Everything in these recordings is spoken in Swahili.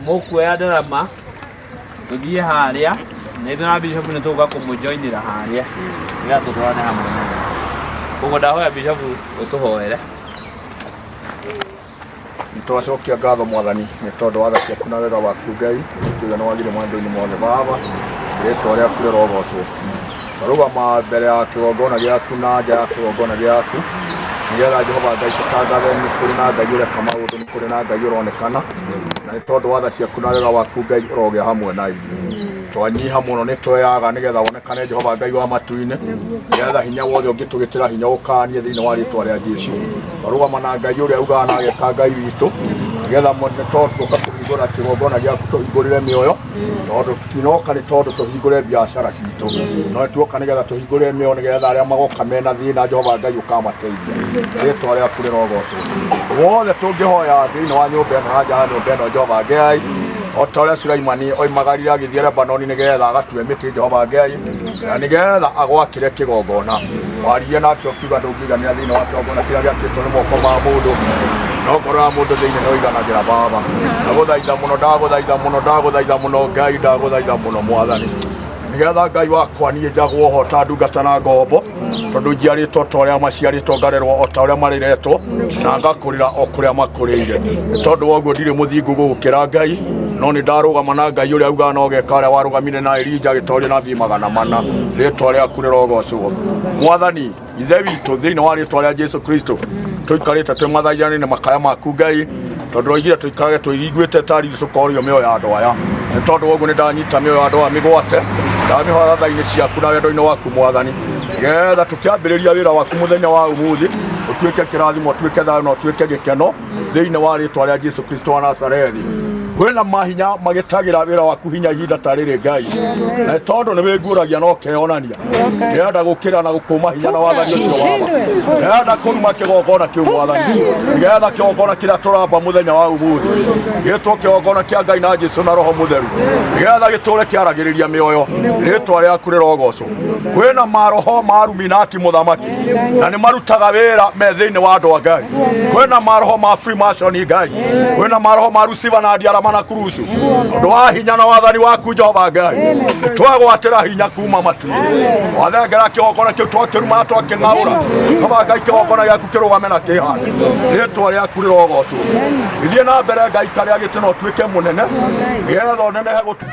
Mokuoya ndarama tuthie haria nithira bishop ni tuga kumujoinira haria ira tutwarane hamwe ugo ndahoya bishop utuhoere nitwacokia ngatho mwathani ni tondu wa tha ciaku na wega waku Ngai tuga no wagire mwandu-ini mothe baba ritwa riaku rirogocwo rugama mbere ya kigongona giaku na nja ya kigongona giaku nigetha Jehova Ngai tutangathe ni kuri na Ngai ureka maundu ni kuri na Ngai uronekana na tondu wa tha ciaku na wega waku Ngai urogia hamwe na ithuĩ twanyiha muno ni tweyaga nigetha wonekane Jehova Ngai wa matu-ini nigetha hinya wothe ungitugitira hinya ukanie thiini wa ritwa ria Jesu rugama na Ngai uria ugaga na ageka Ngai witu nigetha mone tondu tukahingura kigongona giaku tuhingurire mioyo tondu tinoka ni tondu tuhingure biashara citu no tuoka nigetha tuhingure mioyo nigetha aria magoka mena thina Jehova Ngai ukamateithia ritwa riaku rirogocwo wothe tungihoya thiini wa nyumba ino na nja ya nyumba ino Jehova Ngai otoria Sulaimani oimagarire agithie Lebanoni nigetha agatue miti Jehova Ngai na nigetha agwakire kigongona warie nake ukiuga ndungigania thiini wa kigongona kiria giakitwo ni moko ma mundu no ngoro ya mundu thiini no iganagira baba ndaguthaitha muno Ngai ndaguthaitha muno mwathani nigetha Ngai wakwa nie njagwo ho ta ndungata na ngombo tondu njiaritwo ta uria maciaritwo ngarerwo o ta uria mariretwo na ngakurira o kuria makurire tondu woguo ndiri muthingu gukira Ngai no ni ndarugama na Ngai uria uga no geka aria warugamire na Elija gitoria na vi 400 ritwa riaku rirogocwo mwathani ithe witu thiini wa ritwa ria Jesu Kristo tuikarite twi mathaithani na makaya maku Ngai tondu roigire tuikarage tuiguite tari tukorio mioyo ya andu aya tondu woguo ni ndanyita mioyo ya andu aya migwate ndamihoya thaini ciaku na wendo-ini waku mwathani getha tukiambiriria wira waku muthenya wa umuthi utuike kirathimo tuike thayo no tuike gikeno thiini wa ritwa ria Jesu Kristo wa Nazarethi kwena mahinya magitagira wira waku hinya ihinda tarire Ngai na tondu ni winguragia no keonania ndirenda gukira na gukuma hinya na wathani ucio waba ndirenda kuruma kigongona kiu mwathani ndirenda kigongona kiria turamba muthenya wa umuthi gitwo kigongona kia Ngai na Jesu na roho mutheru ndirenda giture kiaragiriria mioyo ritwa riaku rirogocwo kwena maroho ma Illuminati muthamaki na ni marutaga wira me thiini wa andu a Ngai kwena maroho ma Freemason Ngai kwena maroho ma Lucifer na Diarama na Kurusu ndu wa hinya na wathani waku Jehova Ngai twagwatira hinya kuma matu wathengera kigongona kiu twakiruma twaking'aura Jehova Ngai kigongona giaku kirugame na kihande ritwa riaku rirogocwo ithie na mbere Ngai karia gitino twike munene nigetha unenehe gutu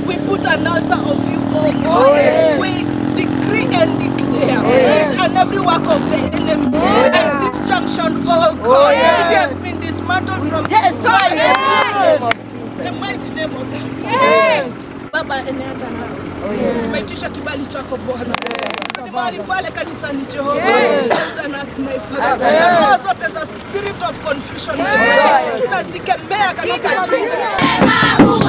We put an altar of you, oh God. We decree and declare and every work of the enemy and this junction, oh God, it has been dismantled from this time. The mighty name of Jesus. Baba, enenda nasi. Umeitisha kibali chako Bwana. Ni mahali pale kanisani Jehova. Enenda nasi my Father. Roho zote za spirit of confusion my Father. Tunazikemea katika jina.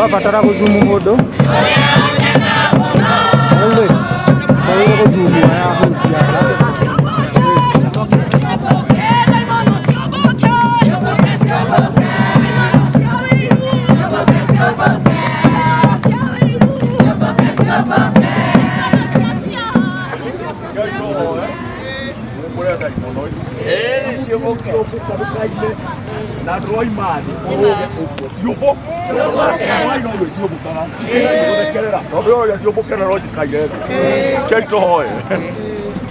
tũrabatara gũzumu mũndũ Tawĩra gũzumu aya hutia na roi mani yubo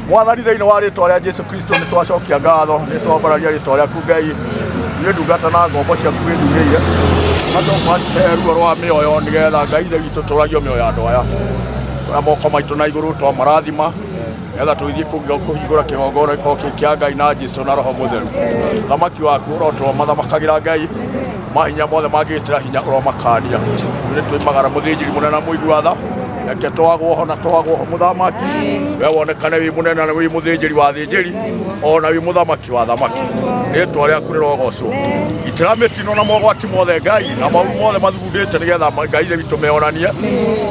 mwathani thĩinĩ wa rĩĩtwa rĩa Jesũ Kristo nĩ twacokia ngatho nĩ twambararia rĩĩtwa rĩaku Ngai nĩ ndungata na ngombo ciaku wĩndugĩire macoka ruo rwa mĩoyo nĩgetha Ngai ithe witũ tũragio mĩoyo ya andũ aya na moko maitũ na igũrũ twamarathima nĩgetha tũgĩthiĩ kũhingũra kĩgongona gĩkorwo kĩa Ngai na Jesũ na Roho Mũtheru thamaki waku ũrotwo mathamakagĩra Ngai mahinya mothe mangĩgĩtĩra hinya ũromakania nĩ twĩmagara mũthĩnjĩri mũnene mũigua watha reke twagwo ho na twagwo ho mũthamaki we wonekane wĩ mũnene na wĩ mũthĩnjĩri wa thĩnjĩri ona wĩ mũthamaki wa thamaki rĩĩtwa rĩaku rĩrogocwo itĩra mĩtino na mogwati mothe Ngai na maũru mothe mathugundĩte nĩgetha Ngai ithe witũ meonanie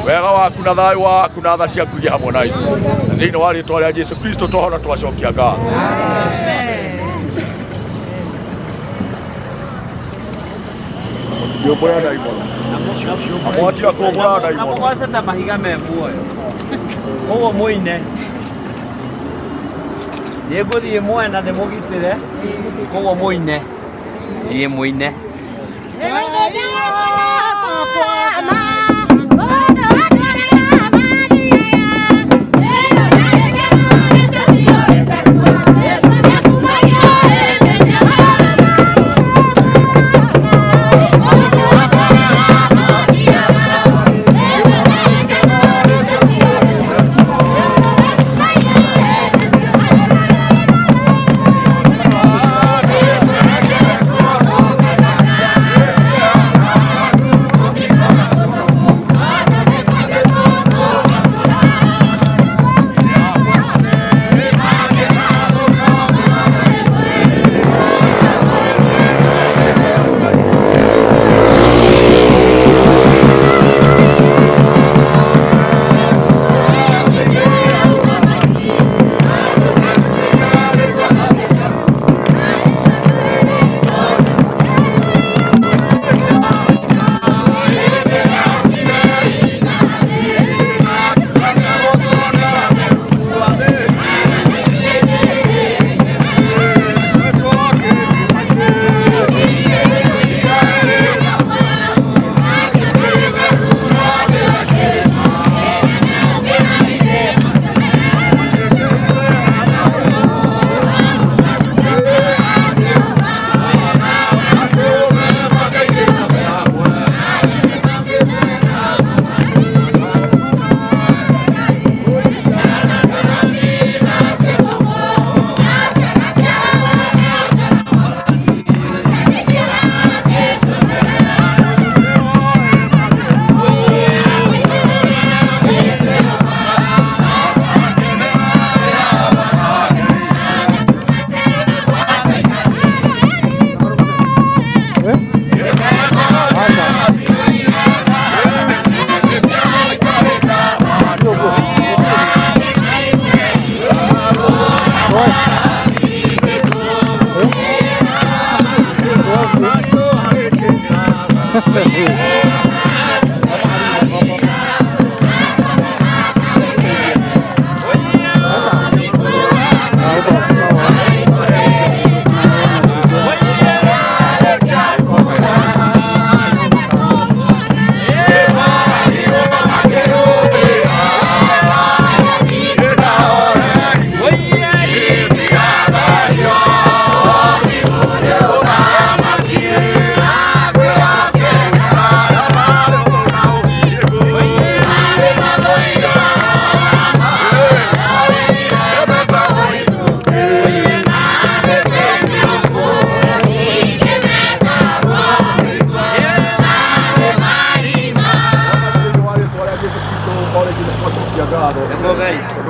wega waku na thayũ waku na tha ciaku irĩ hamwe na ithuĩ thĩinĩ wa rĩĩtwa rĩa Jesũ Kristo tũhona twacokia ngatho Mũtiũmbũre ndaimono amwatiga kũmbũra ndaimono Amũgoce ta mahiga me muoyo ũguo mũine nĩ ngũthiĩ mwena ndĩmũgitĩre ũguo mũine thiĩ mũine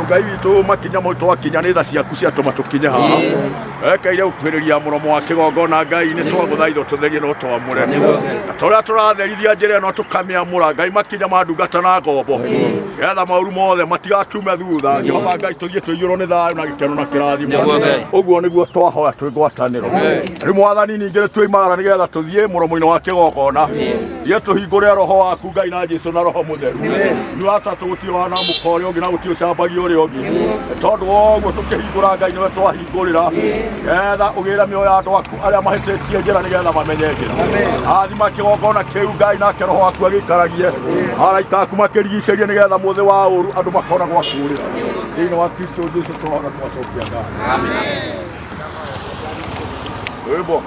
Ngai witũ makinya mau twakinya nĩ tha ciaku ciatũma tũkinye haha ekeire gũkuhĩrĩria mũromo wa kĩgongona Ngai nĩ twagũthaitha ũtũtherie na ũtwamũre na tũrĩa tũratherithia njĩra ĩno tũkamĩamũra Ngai makinya ma ndungata na ngombo getha maũru mothe matigatume thutha Jehova Ngai tũthiĩ tũiyũrwo nĩ thayũ na gĩkeno na kĩrathimo ũguo nĩguo twahoya twĩ ngwatanĩro rĩu Mwathani ningĩ nĩ twoimagara nĩgetha tũthiĩ mũromo-inĩ wa kĩgongona thiĩ tũhingũre roho waku Ngai na Jesũ na roho mũtheru nĩ atatũ gũtirĩ wana mũka ũrĩa ũngĩ na gũtirĩ ũcambagia ũrĩa ũngĩ tondũ woguo tũkĩhingũra Ngai nĩwe twahingũrĩra getha ũgĩĩre mĩoyo ya andũ aku arĩa mahĩtĩtie njĩra nĩgetha mamenye njĩra athima kĩgongona kĩu Ngai nake roho waku agĩikaragie araika aku makĩrigicĩrie nĩgetha mũthĩ wa ũũru andũ makona gwakurĩra thĩinĩ wa Kristo Jesũ tũhoya twacokia Ngai rwĩmbo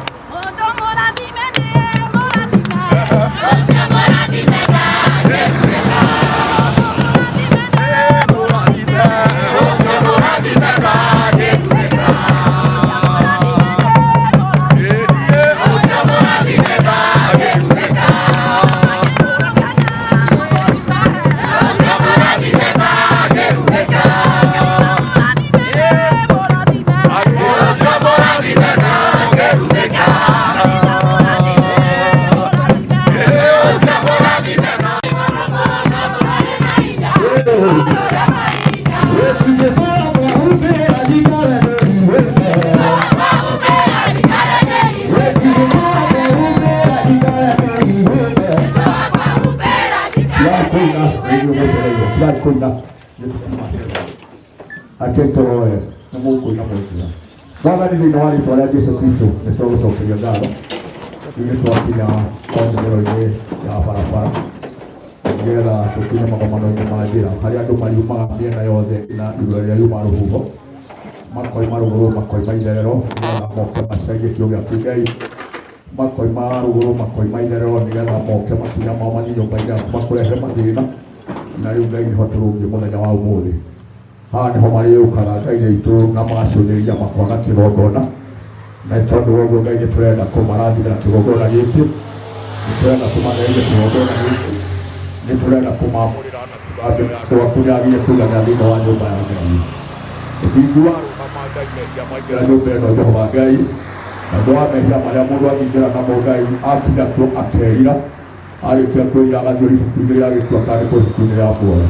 Akentoroe na Mungu na Mungu. Mwathani thĩinĩ wa rĩĩtwa rĩa Jesũ Kristo nĩ tũgũcokeria ngatho nĩ twakinya ndũmĩrĩro-inĩ ya barabara nĩgetha tũkinye magomano-inĩ ma njĩra harĩa andũ mariumaga mĩena yothe na igũrũ rĩa yuma rũhuho makoima rũgũrũ makoima itherero nĩgetha moke macarie kĩo gĩaku Ngai makoima rũgũrũ makoima itherero nĩgetha moke makinya mao mathiĩ nyũmba-inĩ yaku makũrehe mathĩna na rĩu Ngai nĩho tũrũngiĩ mũthenya wa ũmũthĩ haha nĩho marĩũkaga Ngai aitũ na magacũthĩrĩria makona kĩgongona na tondũ woguo Ngai nĩtũrenda kũmarathĩra kĩgongona gĩkĩ nĩtũrenda kũmatheria kĩgongona gĩkĩ nĩtũrenda kũmamũrĩra na andũ aku nĩagire kũigana thĩinĩ wa nyũmba ya Ngai ũthingu warũgama Ngai mehia maingĩra nyũmba ĩno Jehova Ngai na andũ wa mehia marĩa mũndũ angĩingĩra namo Ngai akinya kuo akerira arĩkia kwĩrira agathiĩ ibuku-inĩ rĩa gĩkuũ akandĩkwo ibuku-inĩ rĩa muoyo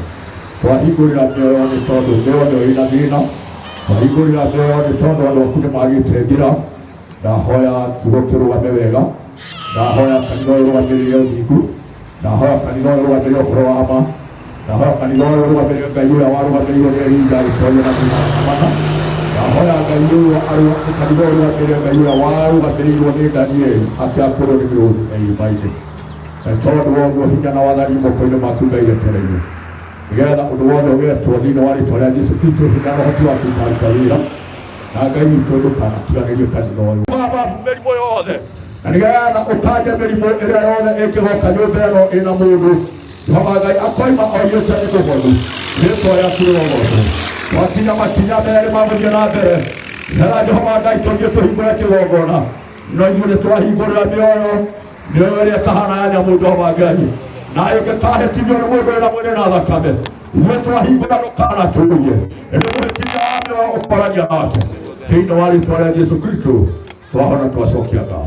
twahingũrĩra mĩoyo nĩ tondũ mĩoyo ĩna thĩna twahingũrĩra mĩoyo nĩ tondũ andũ aku nĩmagĩte njĩra ndahoya kiugo kĩrũgame wega ndahoya kanitha ũyũ ũrũgamĩrĩre ũthingu ndahoya kanitha ũyũ ũrũgamĩrĩre ũhoro wa ma ndahoya kanitha ũyũ ũrũgamĩrĩre Ngai ũrĩa warũgamĩrĩirwo nĩ ihinda rĩtorio na thĩna ndahoya Ngai ũyũ kanitha ũyũ ũrũgamĩrĩre Ngai ũrĩa warũgamĩrĩirwo nĩ Danieli akĩakũrwo nĩ mĩrũthi na irima-inĩ tondũ woguo hinya na wathani moko-inĩ maku Ngai wetereire nĩgetha ũndũ wothe ũgetwo thĩinĩ wa rĩĩtwa rĩa Jesũ Kristo hinya na ũhoti waku ikaruta wĩra na Ngai witũ ndũkanatiganĩrie kanitha ũyũ mĩrimũ yothe na nĩgetha ũkanje mĩrimũ ĩrĩa yothe ĩngĩgoka nyũmba ĩno ĩna mũndũ Jehova Ngai akoima oiyĩte nĩ mũhothi rĩĩtwa rĩaku rĩrogocwo twakinya makinya merĩ ma gũthiĩ na mbere nĩgetha Jehova Ngai tũthiĩ tũhingũre kĩgongona no ithuĩ nĩtwahingũrĩra mĩoyo ĩrĩa ĩtahana ya nyamũ Jehova Ngai na ĩngĩkahĩtithio nĩ mũndũ wĩna mwĩrĩ na thakame ithuĩ twahingũra ndũkanatũrie ĩndĩ mũhĩtithia wa mĩoyo ũkoragia nake thĩinĩ wa rĩĩtwa rĩa Jesũ Kristo twahona twacokia ngatho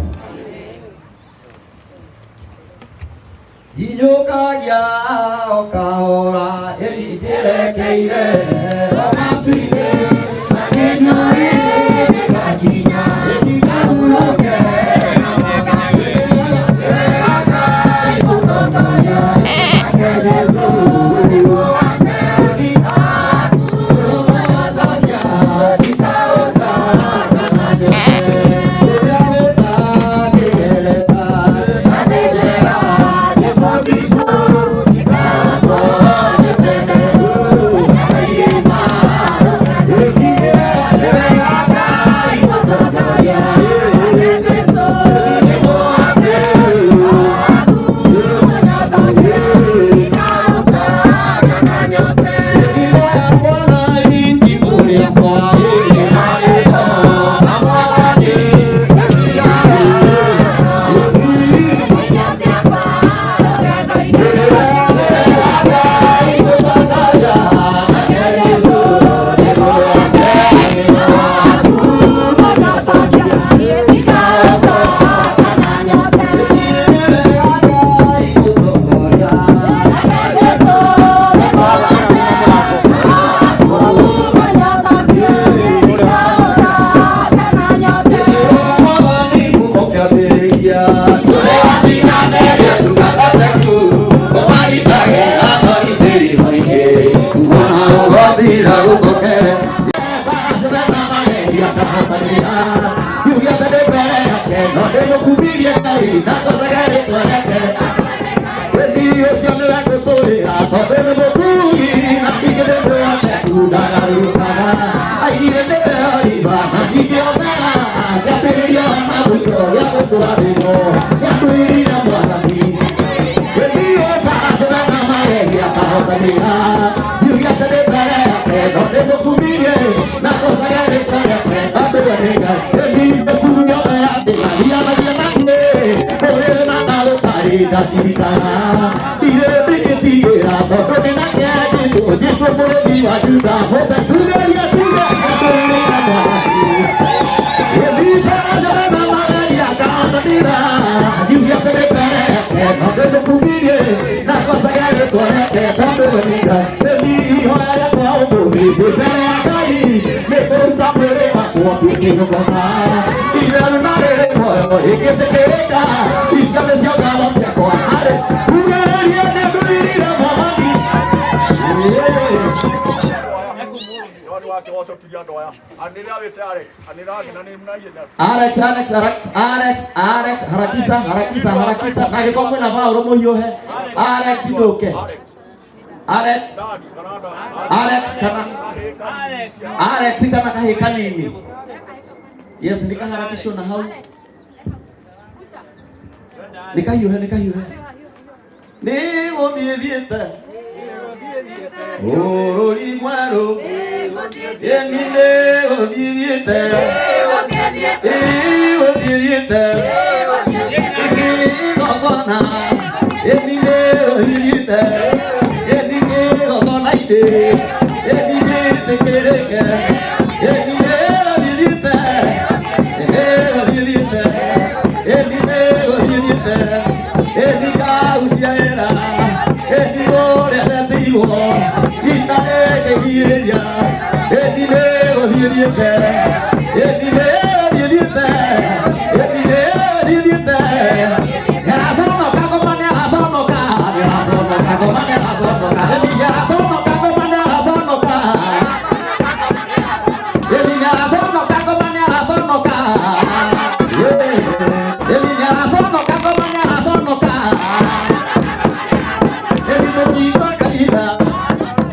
Inyukagia okahora ĩrĩkĩrekeire wamatuire maneno ĩrĩkakinya ĩrĩkamuroke Alex, harakisha. Na kiko mwana vaa uromo hiyo he. Alex ndoke. Alex kana kahika nini? Yes, nikaharakisho na hau. Nikayuhe. Ni obiedieta. Orori mwaro. Emine obiedieta. Obiedieta. Gogona. Emine obiedieta. Emine gogona ide. Emine tekereke. Emine obiedieta. Obiedieta. Emine obiedieta. Emika ujaera. Emigore atatiwo. Itane kehiria. Emine obiedieta. Emine obiedieta. Emine obiedieta. Yarasono kakomane asono ka. Yarasono kakomane asono ka. Yarasono kakomane asono ka. Yarasono kakomane asono ka. Yarasono kakomane asono ka. Emino kadida.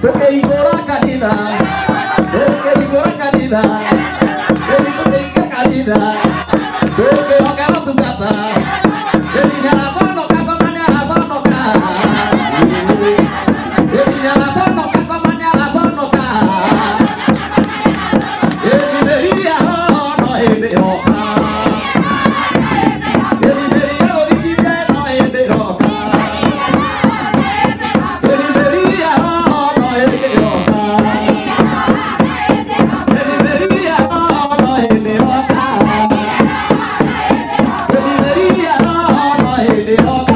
Toke igora kadida. Toke igora kadida. Emino kadida. Toke okara tugata. Yarasono kakomane asono ka. Yarasono kakomane asono ka. Emineria no ebeoka. Emineria origine no ebeoka. Emineria no ebeoka. Emineria no ebeoka. Emineria no ebeoka.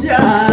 Yeah.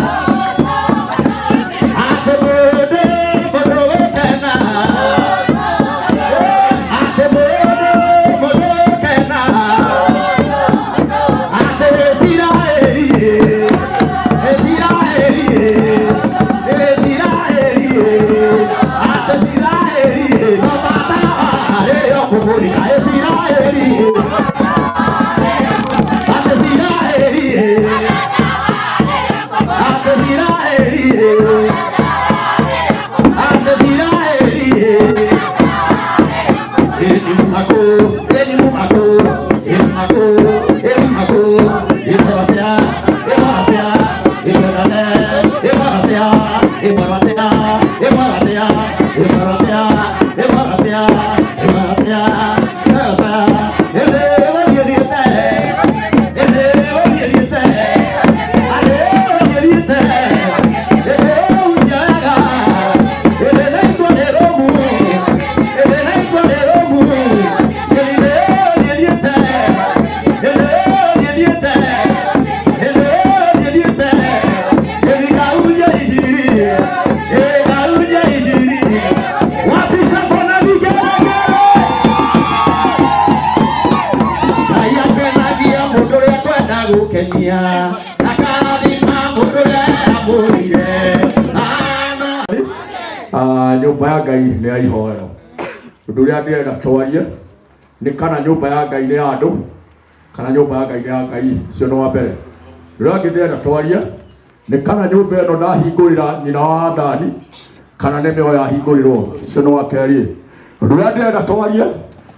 Nyumba ya Ngai nĩ ya ihoero. Ũndũ ũrĩa ndĩrenda twarie nĩ kana nyũmba ya Ngai nĩ ya andũ kana nyũmba ya Ngai nĩ ya Ngai. Ũcio nĩ wa mbere. Ũrĩa ũngĩ ndĩrenda twarie nĩ kana nyũmba ĩno ndahingũrĩra nyina wa Dani kana nĩ mĩoyo yahingũrĩrwo. Ũcio nĩ wa kerĩ. Ũndũ ũrĩa ndĩrenda twarie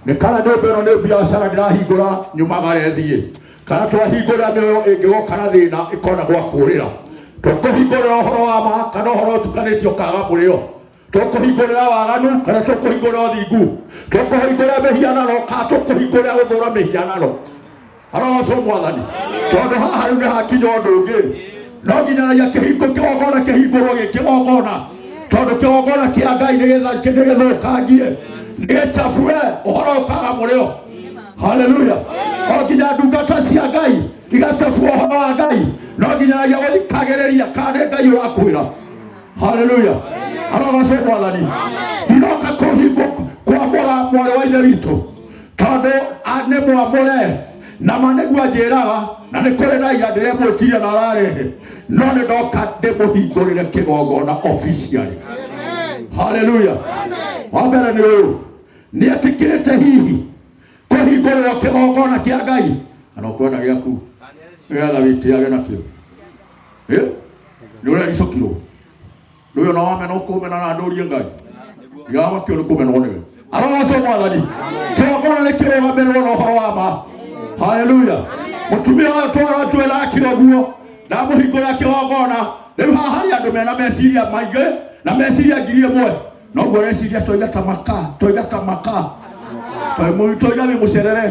nĩ kana nyũmba ĩno nĩ biacara ndĩrahingũra nyumagare thiĩ kana twahingũra mĩoyo ĩngĩgoka na thĩna ĩkona gwa kũũrĩra. Tũkũhingũrĩra ũhoro wa ma kana ũhoro ũtukanĩtio kaga mũrĩo. Tũkũhingũrĩra waganu kana tũkũhingũrĩra ũthingu. Tũkũhingũrĩra mĩhianano kana tũkũhingũrĩra gũthũũra mĩhianano. Arogocwo Mwathani. Tondũ haha rĩu nĩ hakinya ũndũ ũngĩ. No nginyanagia kĩgongona kĩhingũrwo gĩ kĩgongona. Tondũ kĩgongona kĩa Ngai nĩgĩthũkangie nĩgĩcabue ũhoro ũkaga mũrĩo. Haleluya. O nginya ndungata cia Ngai igacabua ũhoro wa Ngai. No nginyanagia gũthikagĩrĩria kana nĩ Ngai ũrakwĩra. Haleluya. Arogocwo Mwathani. Ndinoka kwamũra mwarĩ wa ithe witũ tondũ nĩ mwamũre na ma nĩguo njĩraga na nĩ kũrĩ na ira ndĩremwĩtiria na ararehe no nĩ ndoka ndĩmũhingũrĩre kĩgongona officially. Haleluya. Wa mbere nĩ ũyũ nĩ etĩkĩrĩte hihi kũhingũrĩrwo kĩgongona kĩa Ngai kana ũkwenda gĩaku nĩgetha wĩtĩage nakĩo. Nĩ ũrericũkirwo nĩwe na wamena ũkũmena na ndũrie Ngai ndiramakĩo nĩ kũmenwo nĩwe. Arogocwo Mwathani. Kĩgongona nĩ kĩrũgamĩrĩrwo na ũhoro wa ma. Haleluya. Mũtumia ũyũ twara akĩoguo ndamũhingũrĩra kĩgongona rĩu haha harĩ andũ mena meciria maingĩ na meciria ngiri ĩmwe noguo reciria twaigata ta makaa twaigua wĩ mũcerere.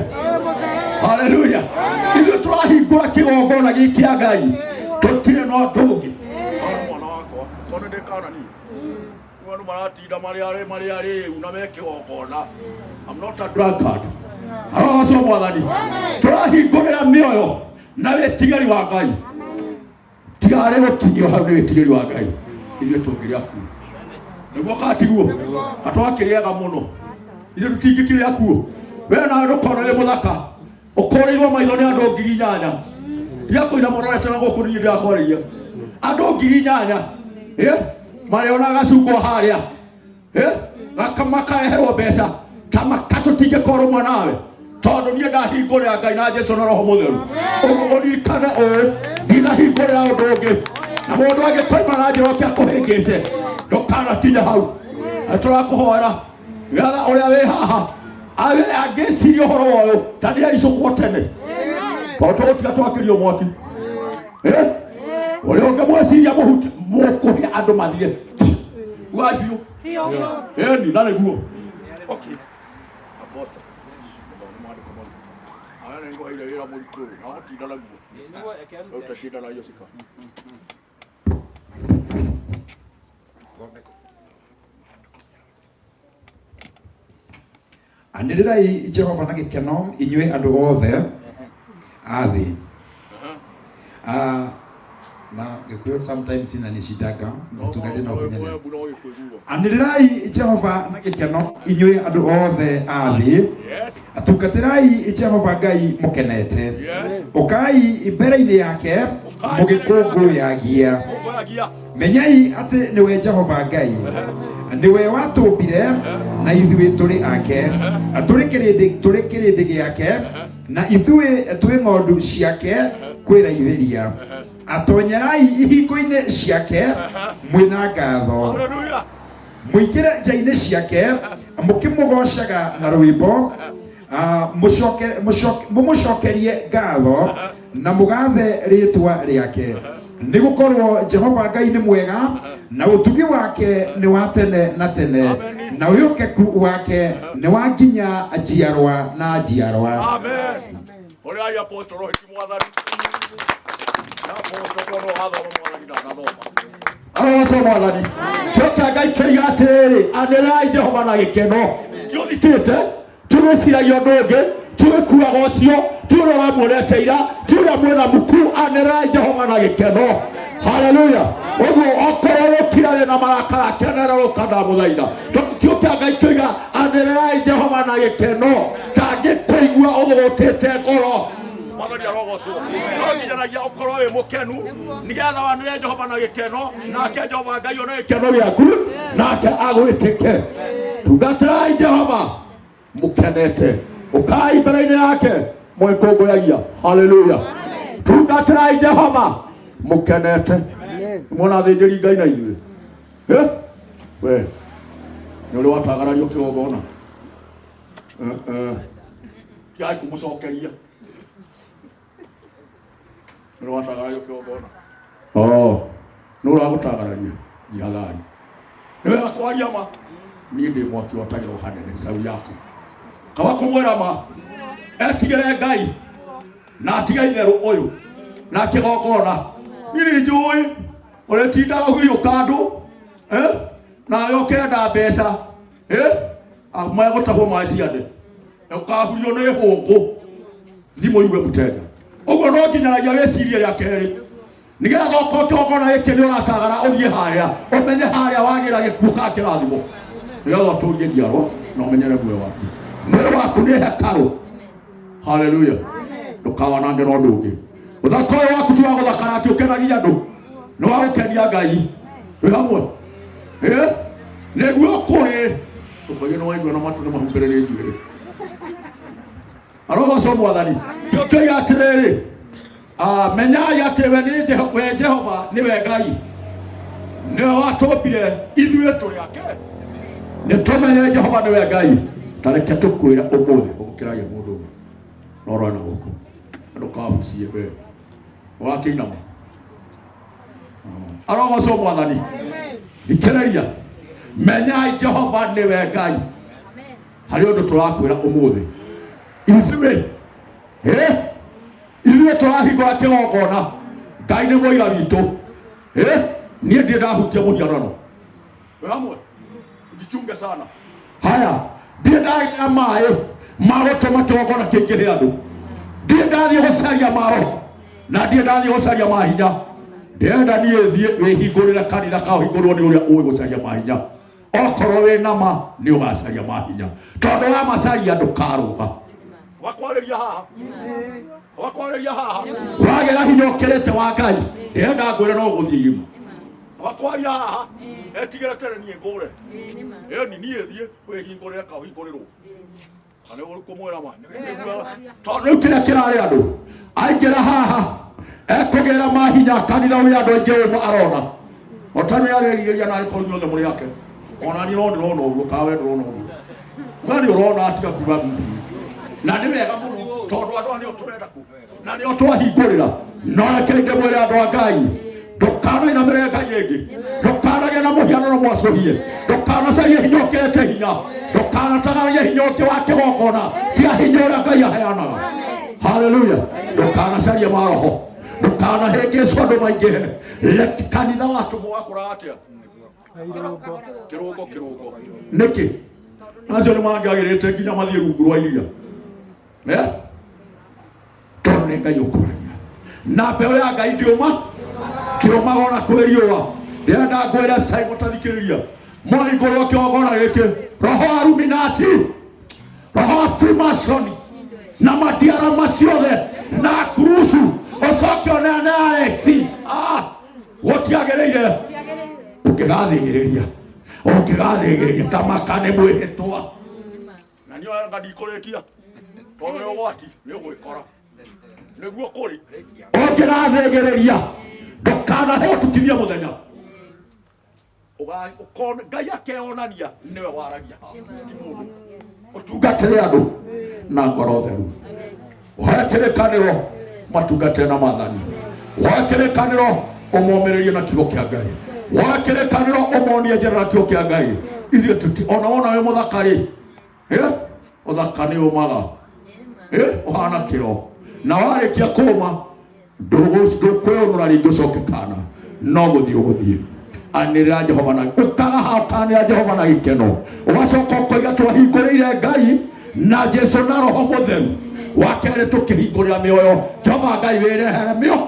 Haleluya. Ithuĩ tũrahingũra kĩgongona gĩkĩ kĩa Ngai tũtirĩ na ũndũ ũngĩ. Mwana wakwa tondũ ndĩkana niĩ andũ maratinda marĩ arĩu na mekĩgongona. I'm not a drunkard. Arogocwo Mwathani. Tũrahingũrĩra mĩoyo na wĩtigĩri wa Ngai. Tigarĩ gũkinyio hau nĩ wĩtigĩri wa Ngai. Ithuĩ tũngĩrĩa kuo nĩguo katigwo atwakĩrĩega mũno. Ithuĩ tũtingĩkĩrĩa kuo. Wee nawe ndũkona wĩ mũthaka ũkũrĩirwo maitho nĩ andũ 8,000. Ndiakũina mũrorete na gũkũ niĩ ndĩrakwarĩria andũ 8,000 marĩona gacungwo harĩa makareherwo mbeca ta makatũtingĩkorwo mwe nawe tondũ niĩ ndahingũrĩra Ngai na Jesũ na Roho Mũtheru. Ũguo ũririkane ũũ ndinahingũrĩra ũndũ ũngĩ na mũndũ angĩkoima na njĩra oke akũhĩngĩce ndũkanakinya hau. Tũrakũhoera getha ũrĩa wĩ haha angĩciria ũhoro ũyũ ta nĩaricũkwo tene tondũ tũgũtiga twakĩrio mwaki. Ũrĩa ũngĩmwĩciria mũkũhe andũ mathire wabiũ ĩni na nĩguo. Okay. Apostle. Aya nĩ ngoheire wĩra mũritũ ũyũ na ũtinda naguo. Ũtashinda na hiyo sika. Anĩrĩrai Jehova na gĩkeno inyuĩ andũ othe a thĩ. Na gĩkũyũ sometimes inanishindaga mtungati na kunyanya. Anĩrĩrai Jehova na gĩkeno inyuĩ andũ othe a thĩ. Atungatĩrai Jehova Ngai mũkenete. Ũkai mbere-inĩ yake mũgĩkũngũyagia. Menyai atĩ nĩwe Jehova Ngai. niwe watumbire na ithuĩ tũrĩ ake, tũrĩ kĩrĩndĩ gĩake, na ithuĩ twĩ ng'ondu ciake kwĩraithĩria. Atonyerai ihingo-inĩ ciake mwĩna ngatho, mũingĩre nja-inĩ ciake mũkĩmũgocaga na rwĩmbo, mũmũcokerie ngatho na mũgathe rĩtwa rĩake, nĩgũkorwo Jehova Ngai nĩ mwega, na ũtugi wake nĩ wa tene na tene, na wĩhokeku wake nĩ wa nginya njiarwa na njiarwa. Amen. Orai apostolo hikimwathani. Na apostolo no hathoma mwathani na nathoma. Aroto mwathani. Kyoka Ngai kĩiga atĩrĩrĩ, anĩrai Jehova na gĩkeno. Tiũthikĩte, tũrĩciragia ũndũ ũngĩ, tũgĩkuaga ũcio, tũrora muoreteira, tũrĩa mwĩna muku, anĩrai Jehova na gĩkeno. Hallelujah. Ũguo okorwo rũkirarĩ na marakara kenera rũkanda mũthaitha. Kyoka Ngai kĩiga anĩrai Jehova na gĩkeno. Kangĩkũigua ũgũgũtĩte ngoro. Mwathani arogocwo. No nginyanagia ũkorwo wĩ mũkenu, nĩgetha wanĩre Jehova na gĩkeno, nake Jehova Ngai one gĩkeno gĩaku, nake agwĩtĩke. Tungatĩrai Jehova mũkenete. Ũkai mbere-inĩ yake mwĩkũngũyagia. Hallelujah. Tungatĩrai Jehova mũkenete. Mwona thĩnjĩri Ngai na ithuĩ. We nĩ ũrĩ watagarario kĩgongona. Tigai kũmũcokeria. Nĩ watagarario kĩgongona. Nĩ ũragũtagararia ihathari. Nĩ wega kwaria ma. Niĩ ndĩ mwaki watagĩrwo hanene cauri yaku. Kaba kũmwĩra ma. Etigĩre Ngai na atige itherũ ũyũ na kĩgongona. Niĩ njũĩ ũrĩtindaga ũgĩũka andũ nawe ũkenda mbeca megũtahwo maciande ũkahurio nĩ hũngũ thimũ iwe mũtenda. Ũguo no nginyanagia wĩcirie rĩa kerĩ, nĩgetha okorwo kĩgongona gĩkĩ nĩ ũratagara ũthiĩ harĩa ũmenye harĩa wagĩra gĩkuũ ka kĩrathimo, nĩgetha ũtũrie njiarwa na ũmenyere muoyo waku. Mwĩrĩ waku nĩ hekarũ. Hallelujah. Ndũkawanange na ũndũ ũngĩ. Ũthaka ũyũ waku ti wa gũthakara atĩ ũkenagia andũ, nĩ wa gũkenia Ngai. Wĩ hamwe nĩguo kũrĩ ũkoiga nĩ waigua na matu nĩ mahumbĩrĩre njuĩrĩ. Arogocwo Mwathani. Kĩoiga atĩrĩrĩ, menyai atĩ we Jehova nĩwe Ngai, nĩwe watũmbire ithuĩ tũrĩ ake. Nĩtũmenye Jehova nĩwe Ngai. Tareke tũkwĩra ũmũthĩ ũgũkĩragia mũndũ ũmwe na ũrona gũkũ ndũkahucie we wakĩinama. Arogocwo Mwathani. Thikĩrĩria, menyai Jehova nĩwe Ngai. Harĩ ũndũ tũrakwĩra ũmũthĩ, ithuĩ tũrahingũra kĩgongona. Ngai nĩ mũira witũ. Niĩ ndirĩ ndahutia mũhianano. Wĩ hamwe ujichunge sana. Haya, ndirĩ ndagĩra maĩ ma gũtũma kĩgongona kĩingĩre andũ. Ndirĩ ndathiĩ gũcaria ma roho na ndirĩ ndathiĩ gũcaria ma hinya. Ndĩrenda niĩ thiĩ wĩhingũrĩre kanitha ka ũhingũrĩrwo nĩ ũrĩa ũĩ gũcaria ma hinya. Okorwo wĩ nama nĩ ũgacaria ma hinya, tondũ wa macaria ndũkarũga. Wakwarĩria haha. Wakwarĩria haha. Wagĩra hinya ũkĩrĩte wa Ngai, ndĩrenda ngwĩre no gũthiĩ irima. Wakwaria haha. Etigĩre tere niĩ ngũre. Ni niĩ thiĩ wĩhingũrĩre ka ũhingũrĩrwo. Kana ũrĩkũmwĩra ma. Tondũ rĩu kĩrĩa kĩrarĩ andũ aingĩra haha ekũgĩra mahinya kanitha ũrĩa andũ aingĩ ũmwe arona. Otani arĩrirĩria na arĩkorwo inyuothe mũrĩ ake. Ona niĩ no ndĩrona ũguo, kawe ndĩrona ũguo. We nĩ ũrona atiga kuga na nĩ wega mũno tondũ andũ nĩo tũrenda ku na nĩo twahingũrĩra. No reke ndĩmwĩre andũ a Ngai, ndũkanainamĩrĩre Ngai ĩngĩ, ndũkanagĩe na mũhianano mwacũhie, ndũkanacarie hinya ũkĩrĩte hinya, ndũkanatagararie hinya ũngĩ wa kĩgongona tiga hinya ũrĩa Ngai aheanaga. Hallelujah. Ndũkanacarie ma roho, ndũkanahĩngĩcwo andũ maingĩhe. Kanitha watũmwo wakũraga atĩa? Kĩrũngo. Nĩkĩ? Acio nĩ mangĩagĩrĩte nginya mathiĩ rungu rwa iria. Tondũ nĩ Ngai ũkũragia. Na mbeũ ya Ngai ndĩũmaga ona kwĩ riũa. Ndĩrenda ngwĩre cai mũtathikĩrĩria, mwahingũrwo kĩgongona gĩkĩ, roho wa Illuminati, roho wa Freemason na matiara maciothe na kurusu ũcoke oneane Alex gũtiagĩrĩire ũkĩgathĩrĩria Ũngĩgathĩgĩria tamakane mwĩhĩtwa na nĩ oya ngadikũrĩkia tondũ nĩ ũgwati nĩ ũgwĩkora nĩguo kũrĩ. Ũngĩgathĩgĩrĩria ndũkanahe ũtukithia mũthenya Ngai akeonania nĩwe waragia haha ti mũndũ. Ũtungatĩre andũ na ngoro theru, ũhe kĩrĩkanĩro matungatĩre na maathani, ũhe kĩrĩkanĩro ũmomĩrĩrie na kiugo kĩa Ngai, ũhe kĩrĩkanĩro ũmonie njĩra na kiugo kĩa Ngai. Ithuĩ ona wona wĩ mũthaka rĩ ũthaka nĩ ũmaga ũhana kĩro na warĩkia kũũma ndũkwĩyũnũra rĩngĩ ũcoke kana no gũthiĩ ũgũthiĩ. Anĩrĩra Jehova na ũkahatanĩra Jehova na gĩkeno ũgacoka ũkoiga twahingũrĩire Ngai na Jesũ na Roho Mũtheru. Wa kerĩ tũkĩhingũrĩra mĩoyo Jehova Ngai wĩrehere mĩoyo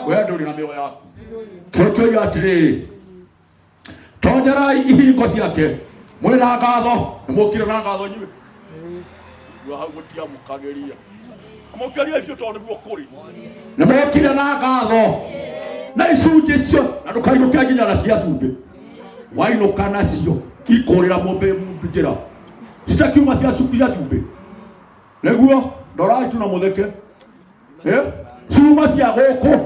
we ndũrĩ na mĩoyo yaku. Tũkĩoiga atĩrĩrĩ tonyerai ihingo ciake mwĩna ngatho. Nĩmũkire na ngatho inyuĩ hau mũtiamũkagĩria mũkĩria icio tondũ nĩguo kũrĩ. Nĩmũkire na ngatho na icunjĩ icio na ndũkainũke nginya na cia cumbĩ. Wainũka nacio ikũrĩra mũmbĩ njĩra citakiuma cia cumbĩ nĩguo ndorai tu na mũtheke ciuma cia gũkũ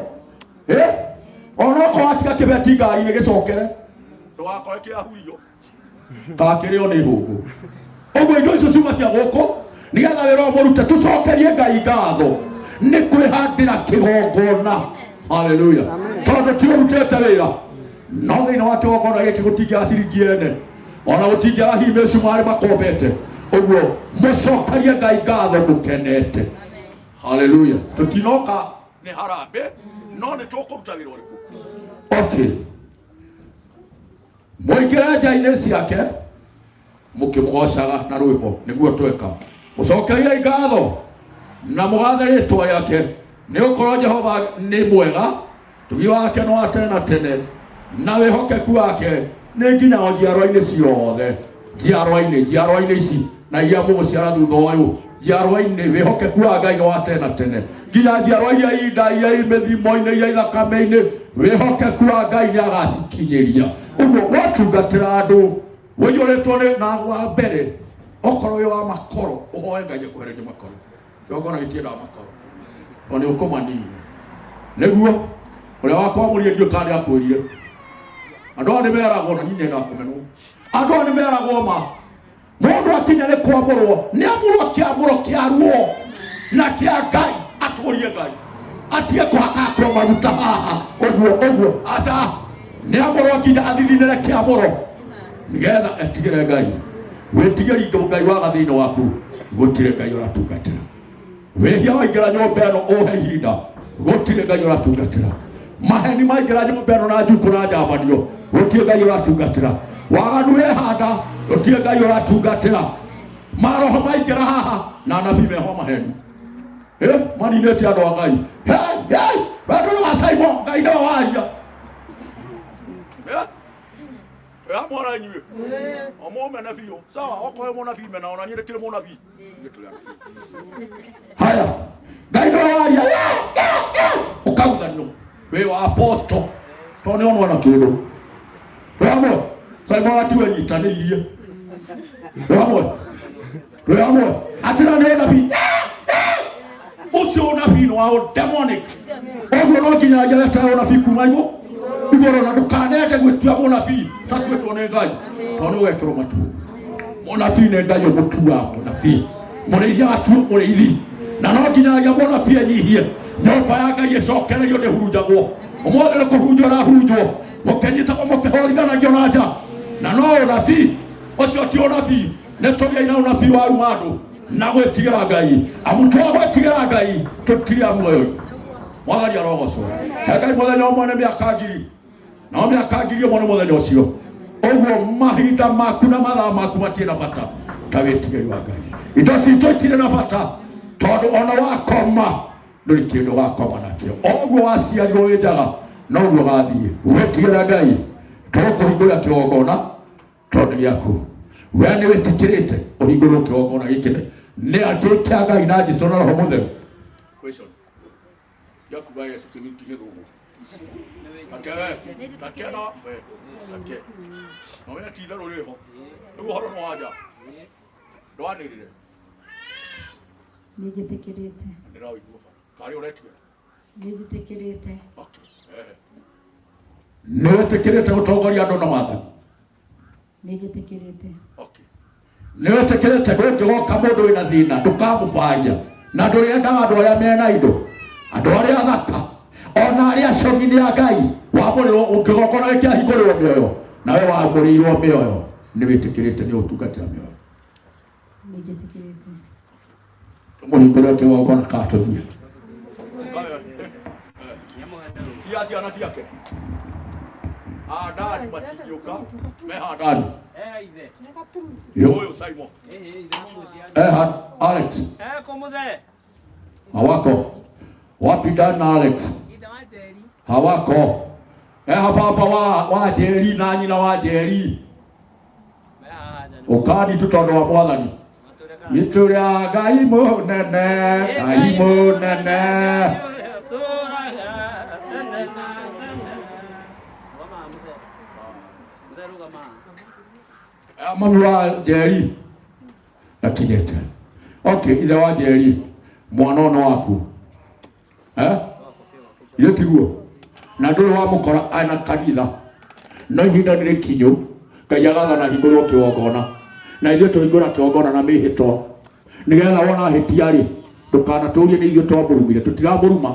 onokorwo atiga kĩbeti ngari-inĩ gĩcokere ndũgakoe kĩahurio gakĩrĩo nĩ hũngũ. Ũguo indo icio ciuma cia gũkũ nĩgetha wĩra mũrute tũcokerie Ngai ngatho nĩ kwĩhandĩra kĩgongona. Haleluya. Tondũ ti ũrutĩte wĩra no thĩinĩ wa kĩgongona gĩkĩ gũtingĩaga ciringi ene ona gũtingĩaga hihi mĩcumarĩ makombete. Ũguo mũcokerie Ngai ngatho mũkenete. Haleluya. Tũtinoka nĩ harambĩ no nĩ tũkũruta wĩra ũrĩkũ. Okay. Mũingĩre nja-inĩ ciake mũkĩmũgocaga na rwĩmbo nĩguo tweka. Mũcokerie ngatho na mũgathe rĩĩtwa rĩake nĩgũkorwo Jehova nĩ mwega, tugi wake nĩ wa tene na tene na wĩhokeku wake nĩ nginya njiarwa-inĩ ciothe. Njiarwa-inĩ ici na iria mũgũciara thutha ũyũ, njiarwa-inĩ wĩhokeku wa Ngai nĩ wa tene na tene nginya njiarwa iria inda iria mĩthimo-inĩ iria thakame-inĩ wĩhokeku wa Ngai nĩ agacikinyĩria. Ũguo watungatĩra andũ wĩiyũrĩtwo na wa mbere okorwo wĩ wa makoro ũhoe Ngai akwehererie makoro. Kĩgongona gĩtiendaga makoro tondũ nĩ ũkũmanini nĩguo ũrĩa wakwamũrire ndiũ kana akwĩrire. Andũ aya nĩmeragwo na niĩ nĩngakũmenwo. Andũ aya nĩmeragwo ma mũndũ akinya nĩ kwamũrwo nĩamũrwo kĩamũro kĩaruo na kĩa Ngai atũrie Ngai atige kwaka maguta haha ũguo aca nĩamũrwo nginya athithinĩre kĩamũro nĩgetha etigĩre Ngai. Wĩtigĩri Ngai waga thĩinĩ waku gũtirĩ Ngai ũratungatĩra. Wehia waingĩra nyũmba ĩno ũhe ihinda gũtirĩ Ngai ũratungatĩra. Maheni maingĩra nyũmba ĩno na njuku na njambanio gũtirĩ Ngai ũratungatĩra. Waganu wehanda gũtirĩ Ngai ũratungatĩra. Maroho maingĩra haha na anabii meho maheni maninĩte andũ a Ngai. Wendo nĩ wa Simon Ngai nĩwe waria. Mwana inyuĩ omũmene biũ sawa okorwo mũnabii mena ona niĩ ndĩkĩrĩ mũnabii. Haya Ngai nĩwe waria ũkauthanio wĩ wa aposto tondũ nĩonwo na kĩndũ. Wĩ hamwe Simon atiwe nyitanĩirie. Wĩ hamwe atĩra nĩ ũnabii ũcio ũnabii nĩ wa demonic. Ũguo no nginya njeretere ũnabii kuma igũrũ na ndũkanende gwĩtua mũnabii tatuĩtwo nĩ Ngai tondũ nĩũgekĩrwo matu. Mũnabii nĩ Ngai ũgũtua mũnabii. Mũrĩithia atuo mũrĩithi na no nginyagia mũnabii enyihie nyũmba ya Ngai ĩcokererio ndĩhurunjagwo. Ũmũthĩ nĩ kũhurunjwo ũrahurunjwo mũkĩnyitagwo mũkĩhorithanagio na nja na no ũnabii ũcio ti ũnabii. Nĩ tũgĩai na ũnabii wa ruma andũ na gwĩtigĩra Ngai amu twagwĩtigĩra Ngai tũtirĩ muoyo. Mwathani arogocwo. Ngai mũthenya ũmwe nĩ mĩaka 1000 na mĩaka 1000 ũmwe nĩ mũthenya ũcio. Ũguo mahinda maku na mathaa maku matirĩ na bata ta wĩtigĩri wa Ngai. Indo citũ itirĩ na bata tondũ ona wakoma ndũrĩ kĩndũ wakoma nakĩo. Ũguo waciarirwo wĩ njaga noguo gathiĩ. Wĩtigĩra Ngai tũkũhingũra kĩgongona tondũ gĩaku. We nĩ wĩtĩkĩrĩte ũhingũrwo kĩgongona gĩkĩ nĩ atĩ kĩa Ngai na Jesũ na Roho Mũtheru. Yaku baya siku mingi kidogo. Take no. Take. No me tira ro le ho. Ego horo no aja. Ndo anirire. Nĩnjĩtĩkĩrĩte. Ndĩraigua. Kari ũretiga. Nĩnjĩtĩkĩrĩte. Okay. Nĩwĩtĩkĩrĩte gũtongoria andũ na wathani. Nĩnjĩtĩkĩrĩte. Okay. Nĩwĩtĩkĩrĩte gũkĩgoka mũndũ wĩna thĩna ndũkamũbanja na ndũrĩendaga andũ arĩa mena indo, andũ arĩa athaka, ona arĩa acogi nĩ a Ngai wamũrĩrwo ũkĩgokona gĩkĩahingũrĩrwo mĩoyo nawe wamũrĩirwo mĩoyo nĩwĩtĩkĩrĩte nĩ ũtungatĩra mĩoyo. Nĩnjĩtĩkĩrĩte. Tũmũhingũrĩre kĩgongona katũmia. Cia ciana ciake. Ndani matingĩũka me handani. Ithe. Ũyũ Simon. Alex. Komuthe. Hawako. Wapi Dan na Alex? Hawako. Baba wa Jerry na nyina wa Jerry. Ukani tutondo wa Mwathani. Gĩtũrĩa Ngai mũnene, Ngai mũnene. Mami wa Jerry na kinyete. Okay, ithe wa Jerry mwana ono waku. Ile tiguo. Na ndũrĩ wa mũkora ana kanitha. No ihinda nĩ rĩkinyu. Ngai agathana hingũrwo kĩgongona. Na ithuĩ tũhingũra kĩgongona na mĩhĩtwa. Nĩgetha wona hĩtia rĩ ndũkanatũrie nĩ ithuĩ twamũrumire. Tũtiramũruma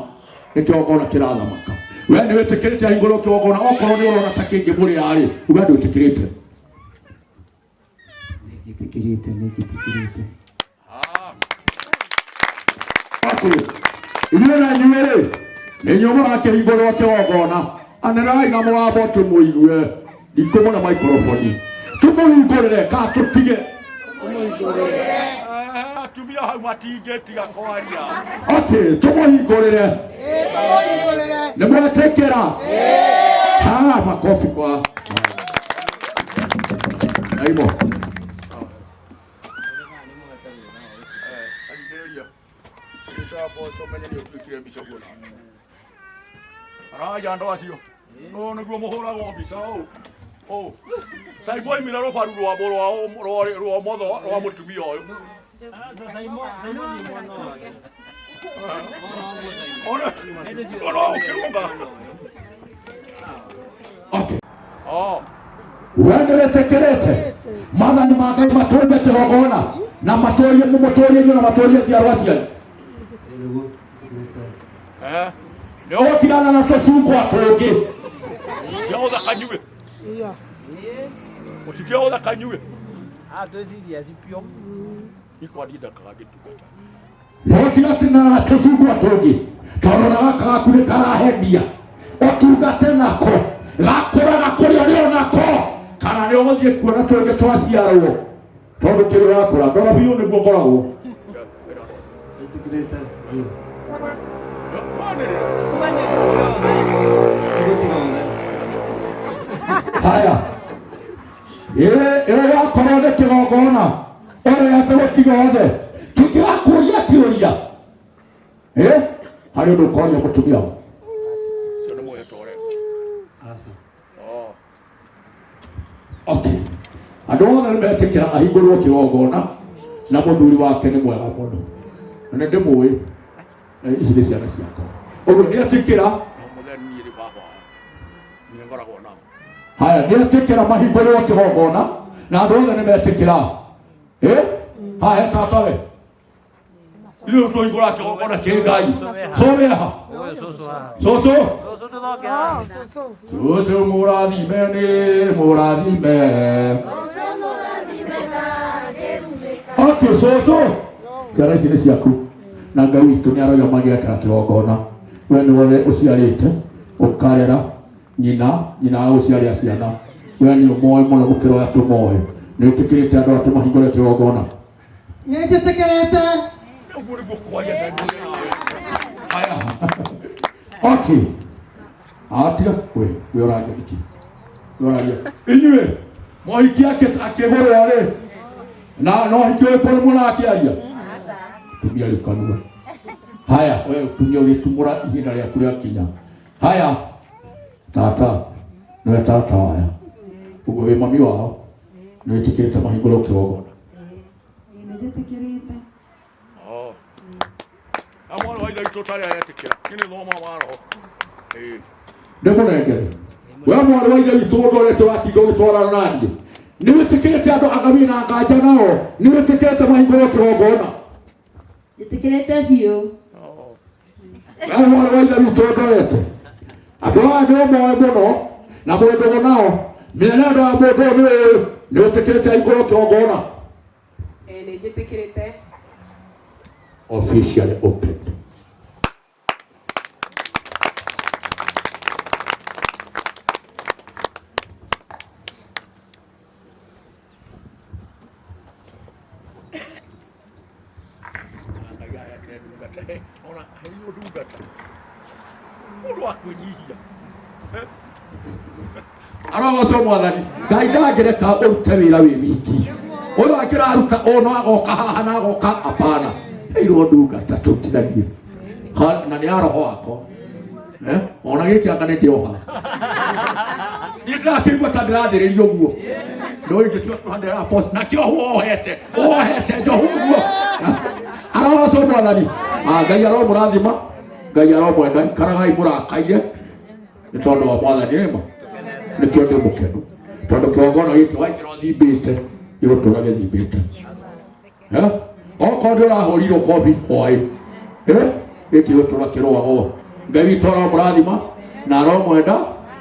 nĩ kĩgongona kĩrathamaka. We nĩ wĩtĩkĩrĩte hingũrwo kĩgongona okorwo nĩ ũrona ta kĩngĩmũrĩra rĩ uga ndwĩtĩkĩrĩte. Nĩnjĩtĩkĩrĩte. Ithuĩ na inyuĩ nĩ inyuĩ mũrakĩhingũrwo kĩgongona. Anĩrai na mũgambo tũmũigue. Ndikũmũna maikrofoni. Tũmũhingũrĩre ka tũtige. Atumia hau matingĩtiga kwaria. Okay, tũmũhingũrĩre. Nĩ mwetĩkĩra? Makobi kwa Aimo. Raja ndo acio. No niguo muhuragwo mbica o. Saiboi mira ro faru ro aboro ro motho ro mutumia uyu. Saiboi ni mwana wake. Ora kirunga. Okay. Wewe tekerete. Mathani ma Ngai matũũrie kĩgongona na matũũrie mũmũtũũrie na matũũrie thiarwa cianyu. Nĩ ũgũtigana na tũcungwa tũngĩ. Tiaotha kanyue. Tiaotha kanyue. Twĩciria cipio. Ikwandinda kagĩtungata. Nĩ ũgũtigana na tũcungwa tũngĩ. Tondũ na gaka gaku nĩ karahendia. Ũtungate nako. Gakũraga kũrĩa ũrĩ onako. Kana nĩ ũgũthiĩ kuona tũngĩ twaciarwo. Tondũ kĩrĩa ũrakũra ndora biũ nĩguo ngoragwo. Haya. Wakorwo nĩ kĩgongona ũrehete gũtiga othe tũtirakũria kĩũria harĩ ũndũ ũkoria mũtumia ũcio nĩ mwĩhĩtwa ũreka. Okay, andũ othe nĩ metĩkĩra ahingũrwo kĩgongona na mũthuri wake nĩ mwega mũno na nĩ ndĩmũĩ ici nĩ ciana ciakwa ũguo nĩ etĩkĩra. Haya, nĩ etĩkĩra mahingũrwo kĩgongona na andũ othe nĩ metĩkĩra. Haya, tatawe Ile tuingura kĩgongona kĩ Ngai. Soreha. Soso. Soso mũrathime nĩ mũrathime. Okay, soso. Ciana ici nĩ ciaku. Na Ngai witũ nĩ aroiga magĩakĩra kĩgongona. We nĩ wothe ũciarĩte ũkarera nyina gũciarĩa ciana. We nĩ ũmoĩ mũno gũkĩra ũrĩa tũmoĩ. Nĩ ũtĩkĩrĩte andũ atĩ mahingũre kĩgongona? Nĩ njĩtĩkĩrĩte. Okay. Atiga we oraria iki. Oraria. Inyue mohiki akĩgũrwo rĩ. Na no hikio kwa mwana akiaria. Tumia kanua. Haya, wewe tumia ulitumura ihinda rĩa kũrĩa kinya. Haya, tata no tata waya ugo we mami wao no itikirite mahingũro kĩgongona nĩnjĩtĩkĩrĩte amwana wa ithe witũ tarĩ aretĩkĩra nĩ thoma wa roho ndĩmũnengere we mwana wa ithe witũ ũndũ ũrĩa tũratinda ũgĩtwarana naniĩ nĩ wĩtĩkĩrĩte andũ agabi na nganja nao nĩ wĩtĩkĩrĩte mahingũro kĩgongona njĩtĩkĩrĩte biũ we mwana wa ithe witũ ndorete andũ aya nĩ ũmoe mũno na mwendũgo nao mĩenendo ya mũndũ ũyũ nĩ wĩtĩkĩrĩte ahingũro kĩgongona nĩnjĩtĩkĩrĩte officially opened. Arawaso mwathani Ngai ndangĩreka ũrute wĩra wĩ wiki ũyũ angĩraruta ono agoka haha na agoka apana heirwo ndungata tũtithanie na nĩ aroho wakwa ona gĩkĩ anga nĩ ndĩoha niĩ ndĩrakĩigua ta ndĩrathĩrĩrio ũguo no ingĩtua kũhandĩra post na kĩoho wohete njohu ũguo arawaco mwathani Ngai aromũrathima Ngai aromwenda ikaragai mũrakaire nĩ tondũ wa mwathani nĩma nĩkĩo ndĩ mũkenu tondũ kĩgongona gĩkĩ waingĩra ũthimbĩte gĩgũtũra gĩthimbĩte okorwo ndĩrahũrirwo kobi hwaĩ gĩkĩ gĩgũtũra kĩrũagwo Ngai witũ aromũrathima na aromwenda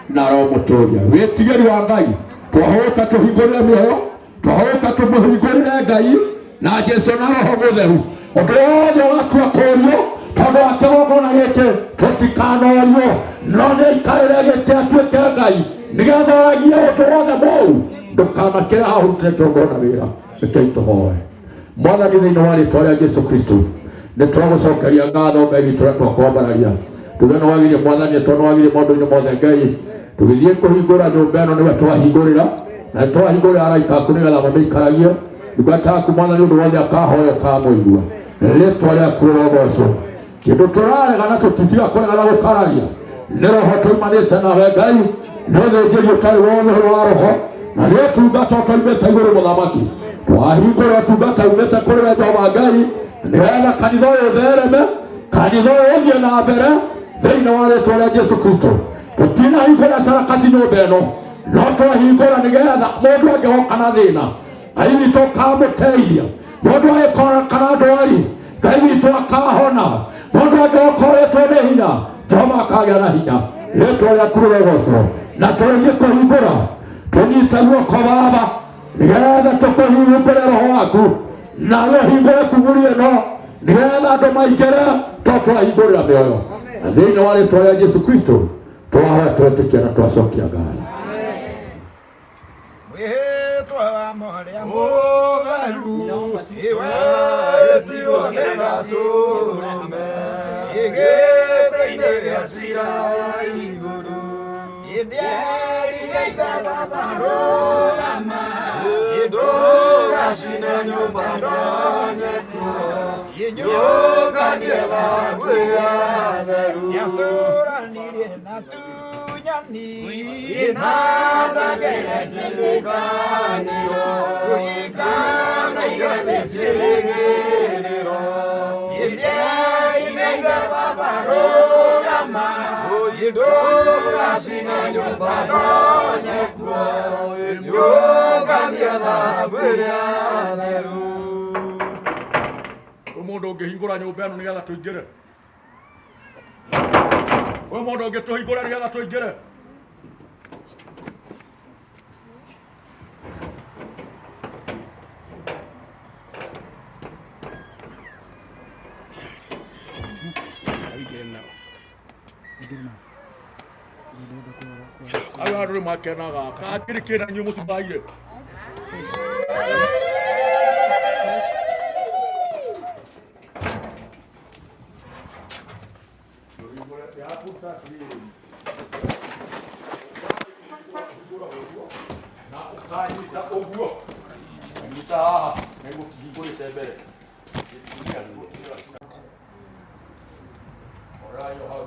na aromũtũria wĩtigĩri wa Ngai twahũka tũhingũrĩre mĩoyo twahũka tũmũhingũrĩre Ngai na Jesũ na Roho Mũtheru ũndũ wothe watua kũũrio tondũ wa kĩgongona gĩkĩ tũtikanorio no nĩ aikarĩre gĩtĩ atuĩke Ngai nĩgetha wagie ũndũ wothe mũũru ndũkanakĩra ahurutĩre kĩgongona wĩra rekei tũhoe mwathani thĩinĩ wa rĩĩtwa rĩa Jesũ Kristo nĩ twagũcokeria ngatho Ngai witũ ũrĩa twakwambararia tuge nĩ wagirie mwathani tondũ nĩ wagirie maũndũ-inĩ mothe Ngai tũgĩthiĩ kũhingũra nyũmba ĩno nĩwe twahingũrĩra na twahingũrĩra araika aku nĩgetha mamĩikaragie ndungata yaku mwathani ũndũ wothe akahoya ũkamũigua rĩĩtwa rĩaku rĩrogocwo kĩndũ tũrarega na tũtitiga kũregana gũkararia nĩ roho tũimanĩte nawe Ngai nĩ ũthĩnjĩri ũtarĩ wothe wa roho na nĩ ũtungata ũtoimĩte igũrũ mũthamaki twahingũra ũtungata umĩte kũrĩ we Jehova Ngai nĩgetha kanitha ũyũ ũthereme kanitha ũyũ ũthiĩ na mbere thĩinĩ wa rĩĩtwa rĩa Jesũ Kristo tũtinahingũra sarakasi nyũmba ĩno no twahingũra nĩgetha mũndũ angĩhoka na thĩna Ngai witũ ũkamũteithia mũndũ angĩkoreka na ndwari Ngai witũ akahona mũndũ angĩkoretwo nĩ hinya Jehova akagĩa na hinya rĩĩtwa rĩaku rĩrogocwo na tũrĩthiĩ kũhingũra tũnyite guoko Baba nĩgetha tũkũhingũre roho waku na rũhingũre kuburi ĩno nĩgetha andũ maingĩre twahingũrĩra mĩoyo na thĩinĩ wa rĩĩtwa rĩa Jesũ Kristo twahoya twetĩkia na twacokia ngatho mwĩhĩtwa marĩa mũgaru iwe ĩtirwo nĩ gatũrũme igĩtĩ-inĩ gĩa cira igũrũ ndĩerigĩire Baba rũgama ndũgacine nyũmba ndonye kuo nyũmba nĩgetha gwĩra theru nyatũranirie na tunyani inandagĩre kĩrĩkanĩro kũringana igathĩ cirĩgĩrĩro ndĩerigĩire Baba rũgama ndũgacine nyũmba ndonye kuo nyũmba nĩgetha gwĩra theru mũndũ ũngĩhingũra nyũmba ĩno nĩgetha tũingĩre mũndũ ũngĩtũhingũra nĩgetha tũingĩre ayo andũ nĩmakenaga kangĩrĩ kĩna inyuĩ mũcimbaire na ũkanyita ũguo nyita haha nĩguo kĩhingũrĩte mbere orayo hau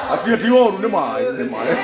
Aqui tem ouro demais, demais.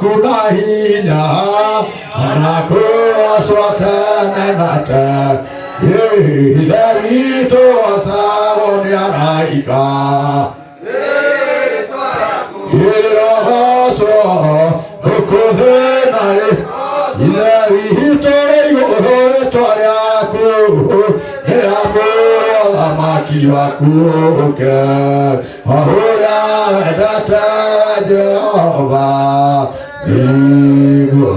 Kunahinya anakku aswatana nata dari to asawon yaraika Hirasro hukudenare ilahi to yore toriaku Amor amaki waku ke ahura data Jehovah Ibu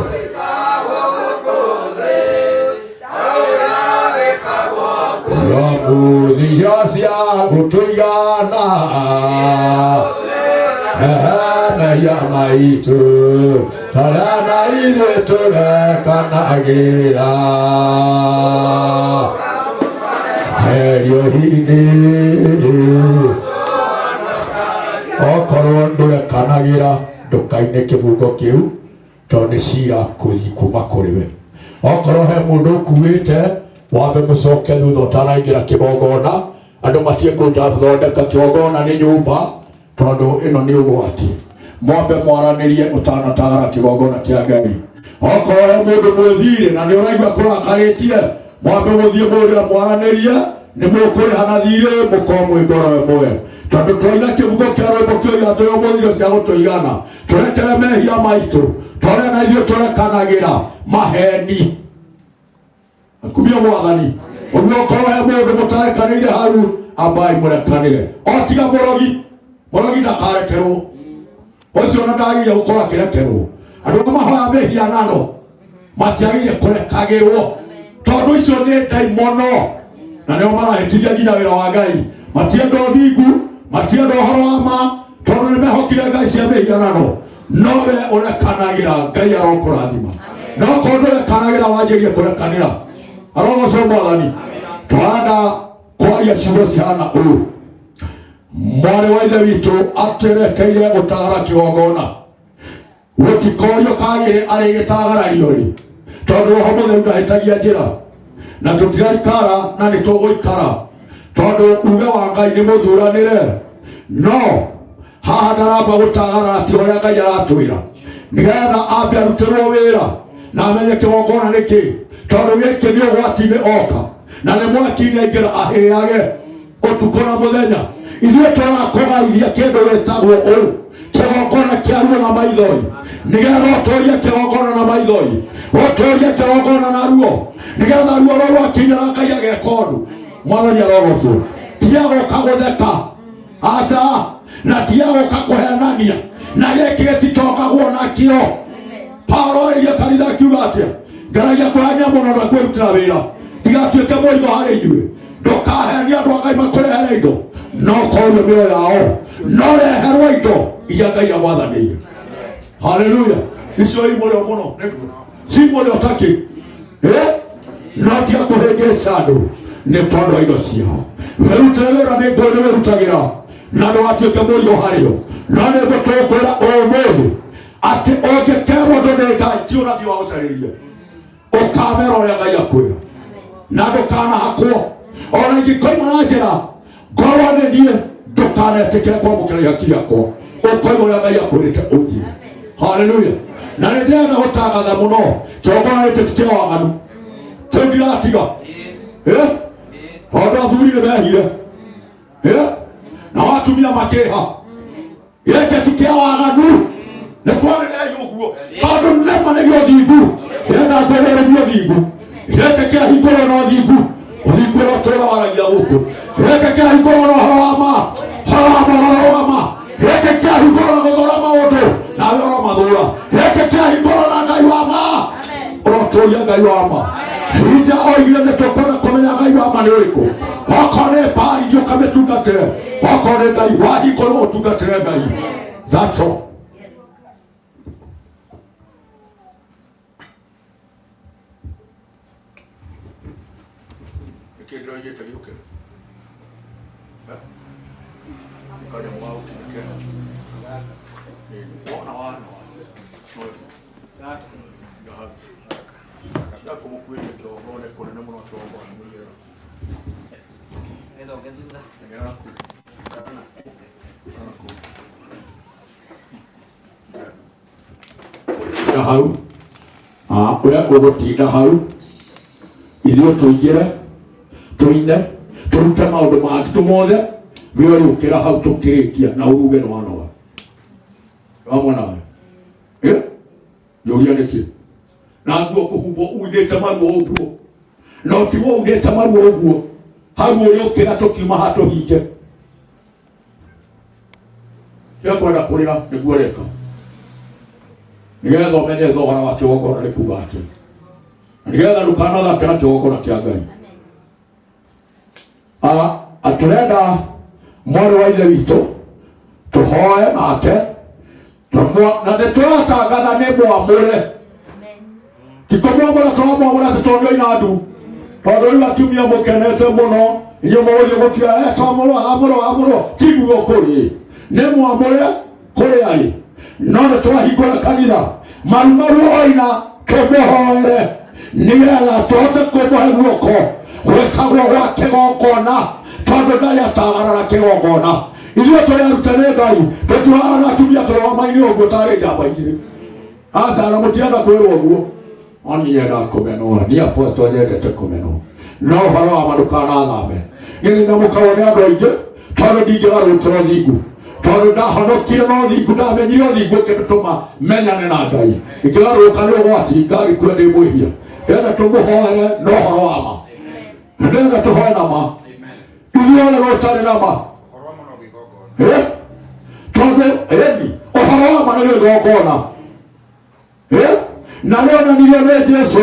Yamu liyasia utuyana Hana yamaitu Tarana ile turekanagira Herio hini Okorwo ndurekanagira ndukaine kifungo kiu tondu cira kuma kuri we. Okorwo he mundu ukuite wambe mucoke thutha utaraingira kigongona. Andu matie kuja thondeka kigongona ni nyumba tondu ino ni ugwati. Mwambe mwaranirie utanatagara kigongona kia Ngai. Okorwo he mundu mwithire na ni uraigua kurakaritie mwambe muthie muria mwaranirie ni mukurihana thire mukomwe ngoro imwe. Tondu twaina kibugo kia rwimbo kio gia tuyo muthiro cia gutuigana turekere mehia maitu tore na ithuĩ tũrekanagira maheni. Kumia Mwathani ũguo okorwo he mũndũ mũtarekanĩire hau ambai mũrekanĩre. Otiga mũrogi ndakarekerwo. Ũcio na ndagĩrĩire gũkorwo akĩrekerwo. Andũ arĩa mahoya mĩhianano matiagĩrĩire kũrekagĩrwo tondũ icio nĩ ndaimono na nĩo marahĩtithia nginya wĩra wa Ngai. Matienda ũthingu, matienda ũhoro wa ma tondu ni mehokire ngai cia mihianano. Nowe urekanagĩra Ngai arokũrathima. No kondu urekanagĩra wanjĩrie kũrekanĩra arogocwo Mwathani. Twarenda kwaria ciugo cihana ũũ. Mwarĩ wa ithe witũ atĩrekeire gũtagara kĩgongona. Gũtikorio kagĩrĩ arĩ gĩtagarario rĩ tondu Roho Mũtheru ndahĩtagia njĩra na tũtiraikara na nĩ tũgũikara tondu uge wa Ngai nĩ mũthuranĩre. No haha ndaramba gũtagara ati ũrĩa Ngai aratwĩra nĩgetha ambe arutĩrwo wĩra na amenye kĩgongona nĩkĩ tondu gĩkĩ nĩ ũgwati-inĩ oka na nĩ mwaki-inĩ aingĩra ahĩage ũtukũ na mũthenya. Ithuĩ tũrakũgaithia kĩndũ gĩtagwo ũũ kĩgongona kĩa ruo na maithori nĩgetha ũtũrie kĩgongona na maithori ũtũrie kĩgongona na ruo nĩgetha ruo rũu rwakinyĩra Ngai ageka ũndũ. Mwathani arogocwo. Tiga gũka gũtheka aca na tiga gũka kũhenania na gĩkĩ gĩtitongagwo nakĩo. Paulo oirie kanitha akiuga atĩa? Ngeragia kũhenia mũno na kwĩrutĩra wĩra ndigatuĩke mũrigo harĩ inyuĩ. Ndũkahenia andũ a Ngai makũrehere indo no korio mĩoyo yao no reherwo indo iria Ngai amwathanĩire. Haleluya. Icio imũrĩo mũno si mũrĩo takĩ no tiga kũhĩngĩca andũ nĩ tondũ wa indo ciao. Wĩrutĩre wĩra nĩ ngũĩ nĩwĩrutagĩra na ndũgatuĩke mũrigo harĩo. No nĩ ngũtũkwĩra ũmũthĩ atĩ ũngĩkerwo ũndũ nĩ Ngai ti ũnabii wa gũcarĩria ũkamera ũrĩa Ngai akwĩra na ndũkanahakwo. Ona ingĩkoima na njĩra ngorwo nĩ niĩ ndũkanetĩkĩre kwamũkĩra hakiri yakwa ũkoiga ũrĩa Ngai akwĩrĩte ũthiĩ. Haleluya. Na nĩ ndĩrenda gũtangatha mũno kĩgongona gĩkĩ ti kĩa waganu tũndiratiga tondu athuri nĩ mehire na watumia makĩha. Gĩkĩ ti kĩa waganu nĩ kwanĩrĩria ũguo tondu nema nĩgĩo ũthingu. Ndĩrenda ngũrĩrĩrie ũthingu. Gĩkĩ kĩahingũrwo na ũthingu. Ũthingu ũrĩa ũtũũra waragia gũkũ. Gĩkĩ kĩahingũrwo na ũhoro wa ma ũrorũgama. Gĩkĩ kĩahingũrwo na gũthũra maũndũ nawe ũromathũra. Gĩkĩ kĩahingũrwo na Ngai wa ma ũrotũũria Ngai wa ma. Hinja oigire nĩ tũkwenda kũmenya Ngai wa ma nĩ ũrĩkũ. Okorwo nĩ Baali thiĩ ũkamĩtungatĩre. Okorwo nĩ Ngai wahingũrwo ũtungatĩre Ngai. That's all. Hau we ũgũtinda hau ithuĩ tũingĩre tũine tũrute maũndũ mangĩ mothe we ũrĩũkĩra hau tũkĩrĩkia na uruge nĩ wanoga wamwe nawe yũria nĩkĩ na nguo kũhumbwo unĩte maruo ũguo no ti wo unĩte maruo ũguo hau ũrĩũkĩra tũkiuma ha tũhinge kwenda kũrĩra nĩguo reka nĩgetha ũmenye thogora wa kĩgongona nĩ kuuga atĩ nĩgetha ndũkanathake na kĩgongona kĩa Ngai. Atũrenda mwarĩ wa ithe witũ tũhoe nake na nĩtũratangatha nĩ mwamũre. Ti kũmwamũra tũramwamũra atĩ tondũ ina ndu tondũ rĩu atumia mũkenete mũno inyuĩ mũgũthiĩ gũkiuga twamũrwo tiguo kũrĩ nĩ mwamũre kũrĩ arĩ no nĩtwahingũra kanitha marumaru oina tumuhoere nigetha tuhote kumuhe guoko gwikagwo gwa kigongona tondu ndari atagarara kigongona ithuĩ tũrĩ arutani Ngai tũtirahana atumia tũrũgamaine ũguo tarĩ njamba igĩrĩ aca na mũtienda kwĩrwo ũguo oni nyendaga kũmenwo ni apostle nyendete kũmenwo no ũhoro wa ndũkanathame nĩ nyamũkagwo nĩ andũ aingĩ tondũ ndingĩgarũrũkĩra ũthingu tondũ ndahonokire no ũthingu ndamenyire ũthingu ũkĩtũma menyane na Ngai ingĩgarũrũka nĩ ũgwati ngagĩkua ndĩ mwĩhia ndĩrenda tũmũhoere no ũhoro wa ma ndĩrenda tũhoe na ma ithuothe gũtarĩ na ma tondu ũhoro wa ma nĩ igongona na rĩonanirio nĩ Jesu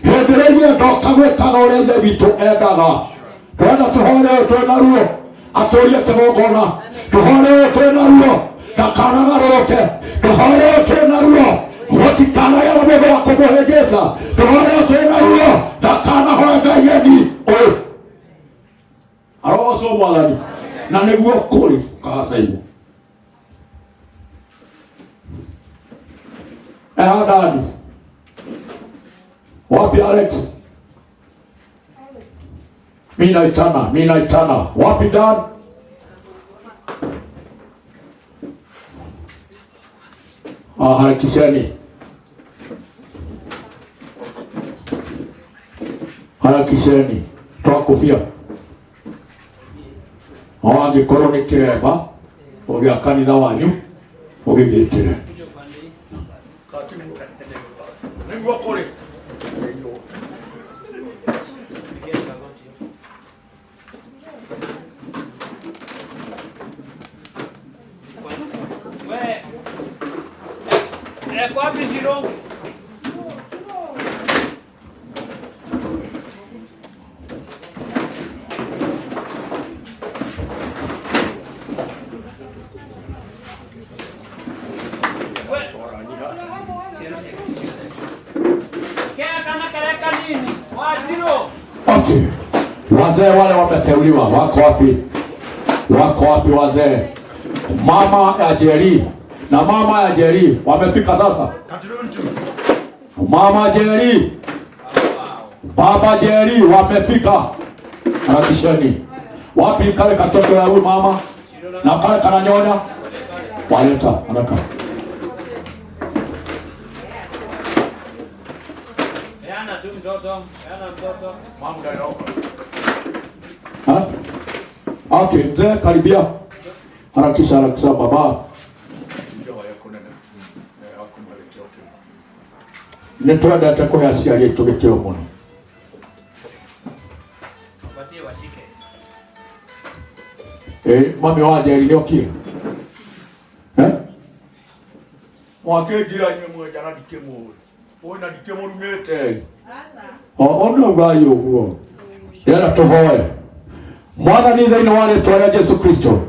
hĩndĩ ĩrĩa ithuĩ ndoka gwĩkaga ũrĩa ithe witũ endaga twenda tũhoere ũyũ twĩ naruo atũrie kĩgongona tũhoere ũyũ twĩ naruo ndakanagarũrũke tũhoere ũyũ twĩ naruo gũtikanagĩa na mũndũ wa kũmũhĩngĩca tũhoere ũyũ twĩ naruo ndakanahoe Ngai eni ũyũ arogocwo Mwathani na nĩguo kũrĩ kagacaimwo Dadi wapi Alex? Mimi naitana wapi Dad? Harakisheni toa kofia angĩkorwo nĩ kĩremba ũgĩa kanitha wanyu ũgĩgĩkĩre nĩguo kũrĩ wapi Ziro? Okay. Wazee wale wameteuliwa wako wapi? Wako wapi wazee? Mama ya Jerry na mama ya Jerry wamefika sasa? Mama Jerry, baba Jerry wamefika. Harakisheni. Wapi kale katoto ya huyu mama? Na kale kananyonya? Waleta haraka. Okay, mzee karibia. Harakisha baba. Nitwendete kuhe aciari aitũ gĩtĩo mũno. Mami wa Njeri nĩ okire? Mwakĩngira inyuĩ mwenja na ndikĩmũĩ. Ũĩ na ndikĩmũrumĩte. Ona ugai ũguo. Ndĩrenda tũhoe. Mwathani thĩinĩ wa rĩĩtwa rĩa Jesu Kristo.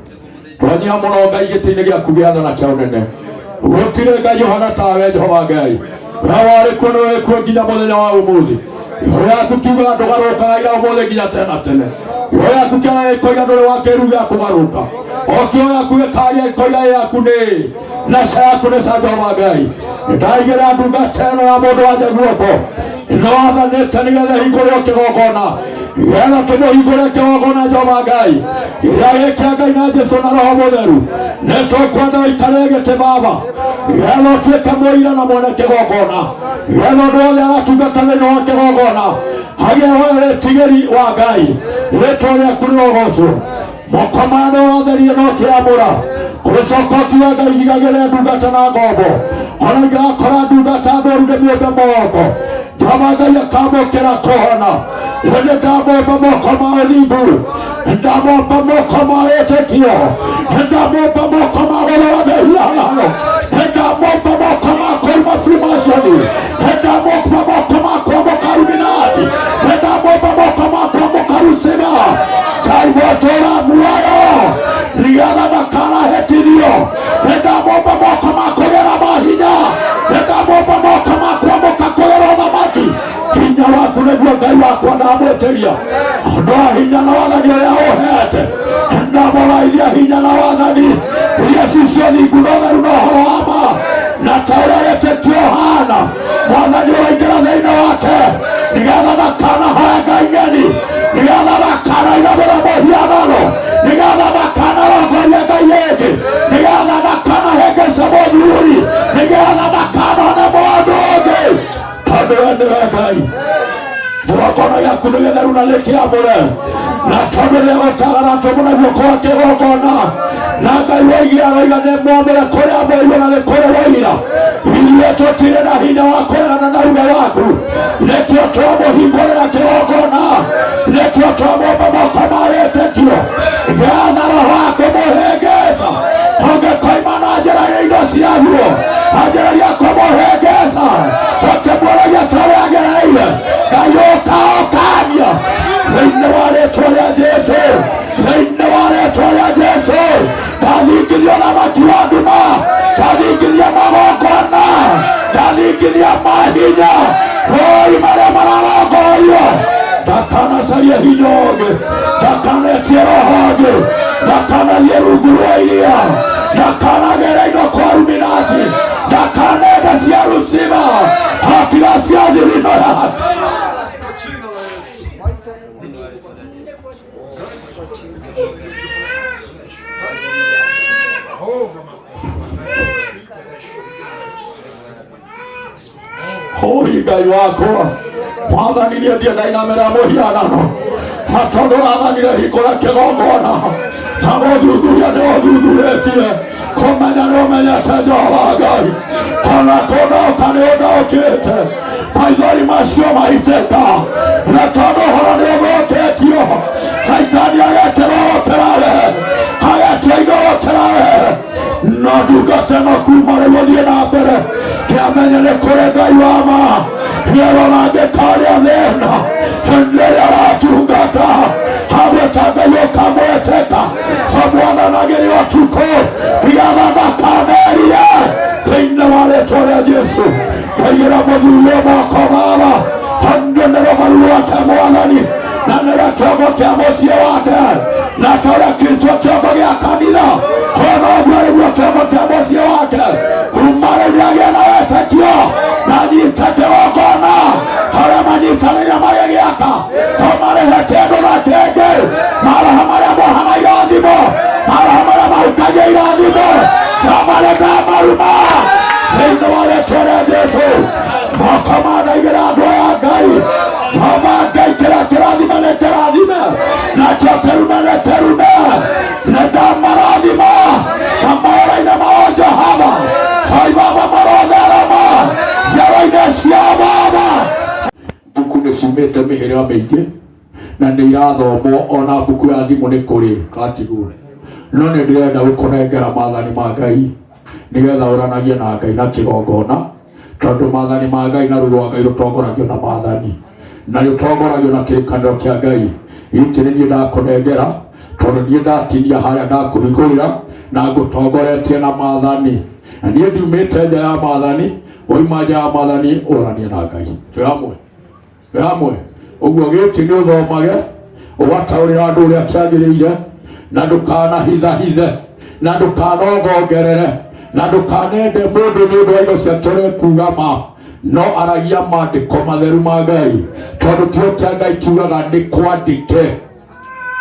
Tũranyia mũno Ngai gĩtĩ-inĩ gĩaku gĩa tha na kĩa ũnene. Gũtirĩ Ngai ũhana tawe Jehova Ngai. Warĩ kuo nginya mũthenya wa ũmũthĩ. Roho yaku kiuga ndũgarũrũkaga ira ũmũthĩ nginya tena tene. Roho yaku kĩara ĩkoiga ndũrĩ wa kĩĩruru gĩa kũgarũrũka. O kĩo yaku gĩkaria ĩkoiga yaku nĩ na ca yaku nĩ ca Jehova Ngai. Nĩndaigĩra ndungata ĩno ya mũndũ wanja guoko. Nĩwathanĩte nĩgetha hingũrĩrwo kĩgongona. Nĩgetha tũmũhingũre kĩgongona Jehova Ngai. Kĩrĩa gĩkĩa Ngai na Jesũ na Roho Mũtheru. Nĩtũkwenda ũikarĩre gĩtĩ Baba. Nĩgetha ũtuĩke mũira na mwene kĩgongona. Nĩgetha ũndũ wothe aratungata thĩinĩ wa kĩgongona hagĩe wĩtigĩri wa Ngai. Rĩĩtwa rĩaku rĩrogocwo. Moko maya nĩwatherire no ũkĩamũra. Ũgĩcoka ũkiuga Ngai igagĩre ndungata na ngombo. Ona ingĩgakora ndungata ndũru ndĩmĩũmbe moko. Jehova Ngai akamũkĩra kũhona. Wende ndamũmba moko ma ũthingu. Ndamũmba moko ma wĩtĩkio. Ndamũmba moko ma gũthara mĩhianano. Ndamũmba moko ma kũruma Freemason. Ndamũmba moko ma kwamũka Illuminati. Ndamũmba moko ma kwamũka Rusega. Ngai mũtũũra muoyo nĩgetha ndakanahĩtithio. Ndamũmba moko ma kũgera mahinya. Ndamũmba moko ma kwamũka kũgera ũthamaki. Hinya waku nĩguo Ngai wakwa ndamwĩtĩria. Ondoa hinya na wathani ũrĩa ũhete. Ndamũraithia hinya na wathani iria cicio thingu na ũtheru na ũhoro wa ma. na taũrĩa wĩtĩtio hana Mwathani ũraingĩra thĩinĩ wake nĩgetha ndakanahoe ngai ng'eni, nĩgetha ndakanainamĩrĩre mũhianano, nĩgetha ndakanarongoria ngai ĩngĩ, nĩgetha ndakanahĩngĩce mũthuri, nĩgetha ndakanone mũndũ ũngĩ, tondũ we nĩwe Ngai. Kĩgongona gĩaku nĩ gĩtheru na nĩ kĩamũre, na tondũ nĩegũtagara atũmũ na guoko gwa kĩgongona, na Ngai woigire aroiga nĩ mwamũre kũrĩa mũigua na nĩ kũrĩ woira. Ithuĩ tũtirĩ na hinya wa kũregana na uge waku, nĩkĩo twamũhingũrĩra kĩgongona, nĩkĩo twamũmba moko ma wĩtĩkio. Gĩatha roho wa kũmũhĩngĩca, ũngĩkoima na njĩra ya indo ciaguo, anjĩrĩria kũmũhĩngĩca, ũkĩmuonagia torĩa agereire, Ngai ũkaokamia thĩinĩ wa rĩĩtwa rĩa Jesũ, thĩinĩ wa rĩĩtwa rĩa Jesũ. Ndathingithia ũthamaki wa nduma, ndathingithia magongona, ndathingithia mahinya roi marĩa mararongorio, ndakanacaria hinya ũngĩ, ndakanetie roho ũngĩ, ndakanathiĩ rungu rwa iria, ndakanagera indo kwa Illuminati, ndakanenda cia Lucifer, hatiga cia thirino yake. Hoi Ngai wakwa, Mwathani niĩ ndiendainamĩrĩra mũhianano, na tondũ ũrathanire hingũre kĩgongona, na gũthuthuria nĩ ũthuthurĩtie, kũmenya nĩ ũmenyete Jehova Ngai, ona kũndaũka nĩ ũndaũkĩte, maithori macio maitĩka, na tondũ ũhoro nĩ ũthũkĩtio, Saitani agekĩrwo gũkĩra we, agetia indo gũkĩra we, no ndungata ĩno kuuma rĩu ũthiĩ na mbere, kĩamenye nĩ kũrĩ Ngai wa ma, nĩarona angĩkaria thĩna, rĩrĩa aratungata, agwĩta Ngai ũkamwĩtĩka, amwananagĩre ũtukũ, nĩgetha ndakanerie, thĩinĩ wa rĩĩtwa rĩa Jesũ. Ndaigĩra mũthuri moko Baba, hamwe nĩ rũbaru rwake Mwathani, na nĩrĩo kĩongo kĩa mũciĩ wake, na torĩa Kristo kĩongo gĩa kanitha, ona ũguo nĩguo kĩongo kĩa mũciĩ wake. Kuma rĩu nĩagĩa na wĩtĩkio, na nyite kĩgongona, arĩa manyitanĩire magĩgĩaka, ũmarĩhe kĩndũ na kĩngĩ, marĩhe marĩa mohaga irathimo, marĩhe marĩa mahukagia irathimo, Jehova nĩndamaruma thĩinĩ wa rĩĩtwa rĩa Jesũ. Moko mandaigĩra andũ aya Ngai, Jehova Ngai kĩrĩa kĩrathime nĩ kĩrathime, nakĩo kĩrume nĩ kĩrume, nĩndamarathima na maũra-inĩ mao Jehova, Ngai Baba marotherema njiaro-inĩ cia Baba. Mbuku nĩ ciumĩte mĩhĩrĩga mĩingĩ, na nĩ irathomwo, ona mbuku ya thimũ nĩ kũrĩ category, no nĩ ndĩrenda gũkũnengera maathani ma Ngai, nĩgetha ũranagie na Ngai na kĩgongona, tondũ maathani ma Ngai na rũrũ rwa Ngai rũtongoragio na maathani, na rũtongoragio na kĩrĩkanĩro kĩa Ngai. Gĩkĩ nĩ niĩ ndakũnengera, tondũ niĩ ndatinia harĩa ndakũhingũrĩra, na ngũtongoretie na maathani, na niĩ ndiumĩte nja ya maathani, woima nja ya maathani ũranie na Ngai. Twĩ hamwe, twĩ hamwe. Ũguo gĩkĩ nĩ ũthomage, ũgataũrĩra andũ ũrĩa kĩagĩrĩire, na ndũkanahithahithe, na ndũkanongongerere, na ndũkanende mũndũ nĩ ũndũ wa indo cia tũrekuga ma, no aragia maandĩko matheru ma Ngai, tondũ kĩo kĩa Ngai kiugaga nĩ kwandĩke.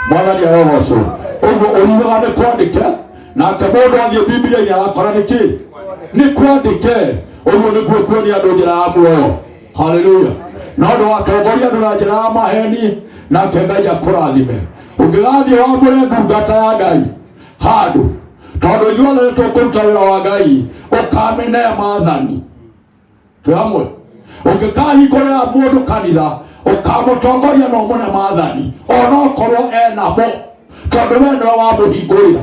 Mwathani arogocwo. Ũguo ũriugaga nĩ kwandĩke, nake mũndũ athiĩ Bibilia-inĩ agakora nĩkĩ? Nĩ kwandĩke. Ũguo nĩguo kuonia andũ njĩra ya muoyo. Haleluya. No ndũgatongoria andũ na njĩra ya maheni, nake Ngai akũrathime. Ũngĩgathiĩ wamũre ndungata ya Ngai handũ, tondũ ithuothe nĩ tũkũruta wĩra wa Ngai, ũkamene maathani. Twĩ hamwe. Ũngĩkahingũrĩra mũndũ kanitha, ũkamũtongoria na ũmũne maathani, ona okorwo enamo, tondũ we nĩwe wamũhingũrĩra.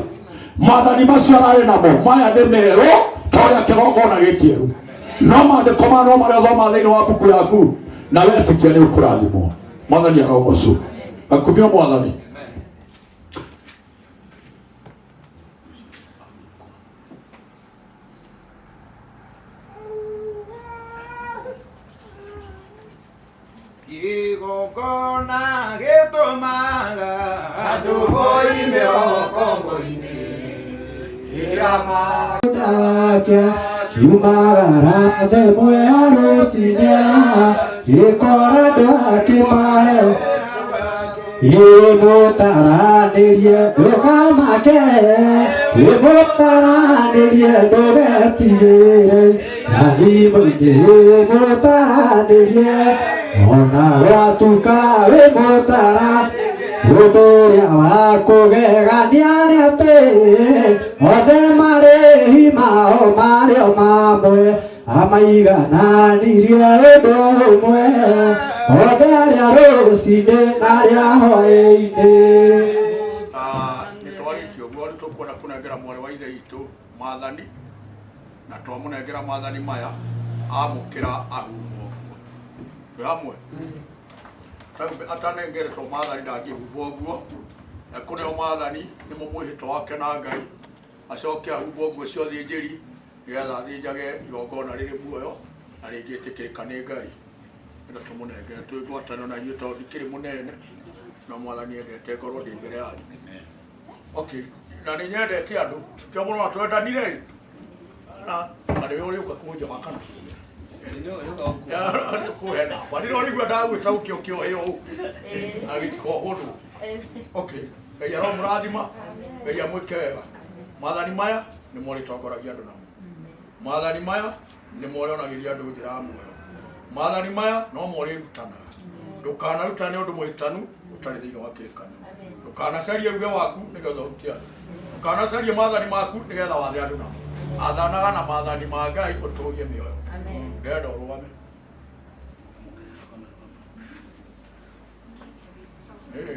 Maathani macio ararĩ namo, maya nĩ merũ, torĩa kĩgongona gĩkĩerũ. No maandĩko maya no marĩa ũthoma thĩinĩ wa mbuku yaku, na wetĩkia nĩ ũkũrathimwo. Mwathani arogocwo. Akumio Mwathani. Kĩgongona gĩtũmaga andũ moime ũkombo-inĩ, ĩra maũndũ wake Yumagara de muero sinea, y corada que mae. Yemotara neria lokamake, yemotara neria logatiere. Nahimunde yemotara neria, ona watuka yemotara. Yodoria wako geganianete, ode mare himao mare mamwe, amaiga naniria edomwe, ode aria rosine naria hoeine. Nitwarĩtie ũguo rĩu tũkwenda kũnengera mwarĩ wa ithe itũ Maathani, na twamũnengera Maathani maya amũkĩra ahumba ũguo. Twĩ hamwe? Atanengeretwo Maathani ndangĩhumba ũguo, na kũneo Maathani nĩ mũmwĩhĩtwo wake na Ngai acoke ahumba ũguo cio thĩnjĩri nĩgetha athĩnjage igongona rĩrĩ muoyo na rĩngĩtĩkĩrĩka nĩ Ngai. Nĩgetha tũmũnengere twĩ ngwatanĩro na inyuĩ tondũ ndikĩrĩ mũnene na Mwathani endete ngorwo ndĩ mbere yanyu. Okay, na nĩ nyendete andũ kĩo mũno na twendanire na rĩu ũrĩũka kũnjoha kana kuhena wanĩrwo ũrĩigua ndagwĩta ũkĩo kĩoheo ũũ agĩtiko hũndũ. Okay, Ngai aromũrathima, Ngai amwĩke wega. Maathani maya nĩmo rĩtongoragia andũ namo. Maathani maya nĩmo rĩonagĩria andũ njĩra ya muoyo. Maathani maya no mo rĩrutanaga. Ndũkanarutane ũndũ mũhĩtanu ũtarĩ thĩinĩ wa kĩrĩkanĩro. Ndũkanacarie uge waku nĩgetha ũrutie andũ. Ndũkanacarie maathani maku nĩgetha wathe andũ namo. Athanaga na maathani ma Ngai ũtũũrie mĩoyo. Ndĩrenda ũrũgame.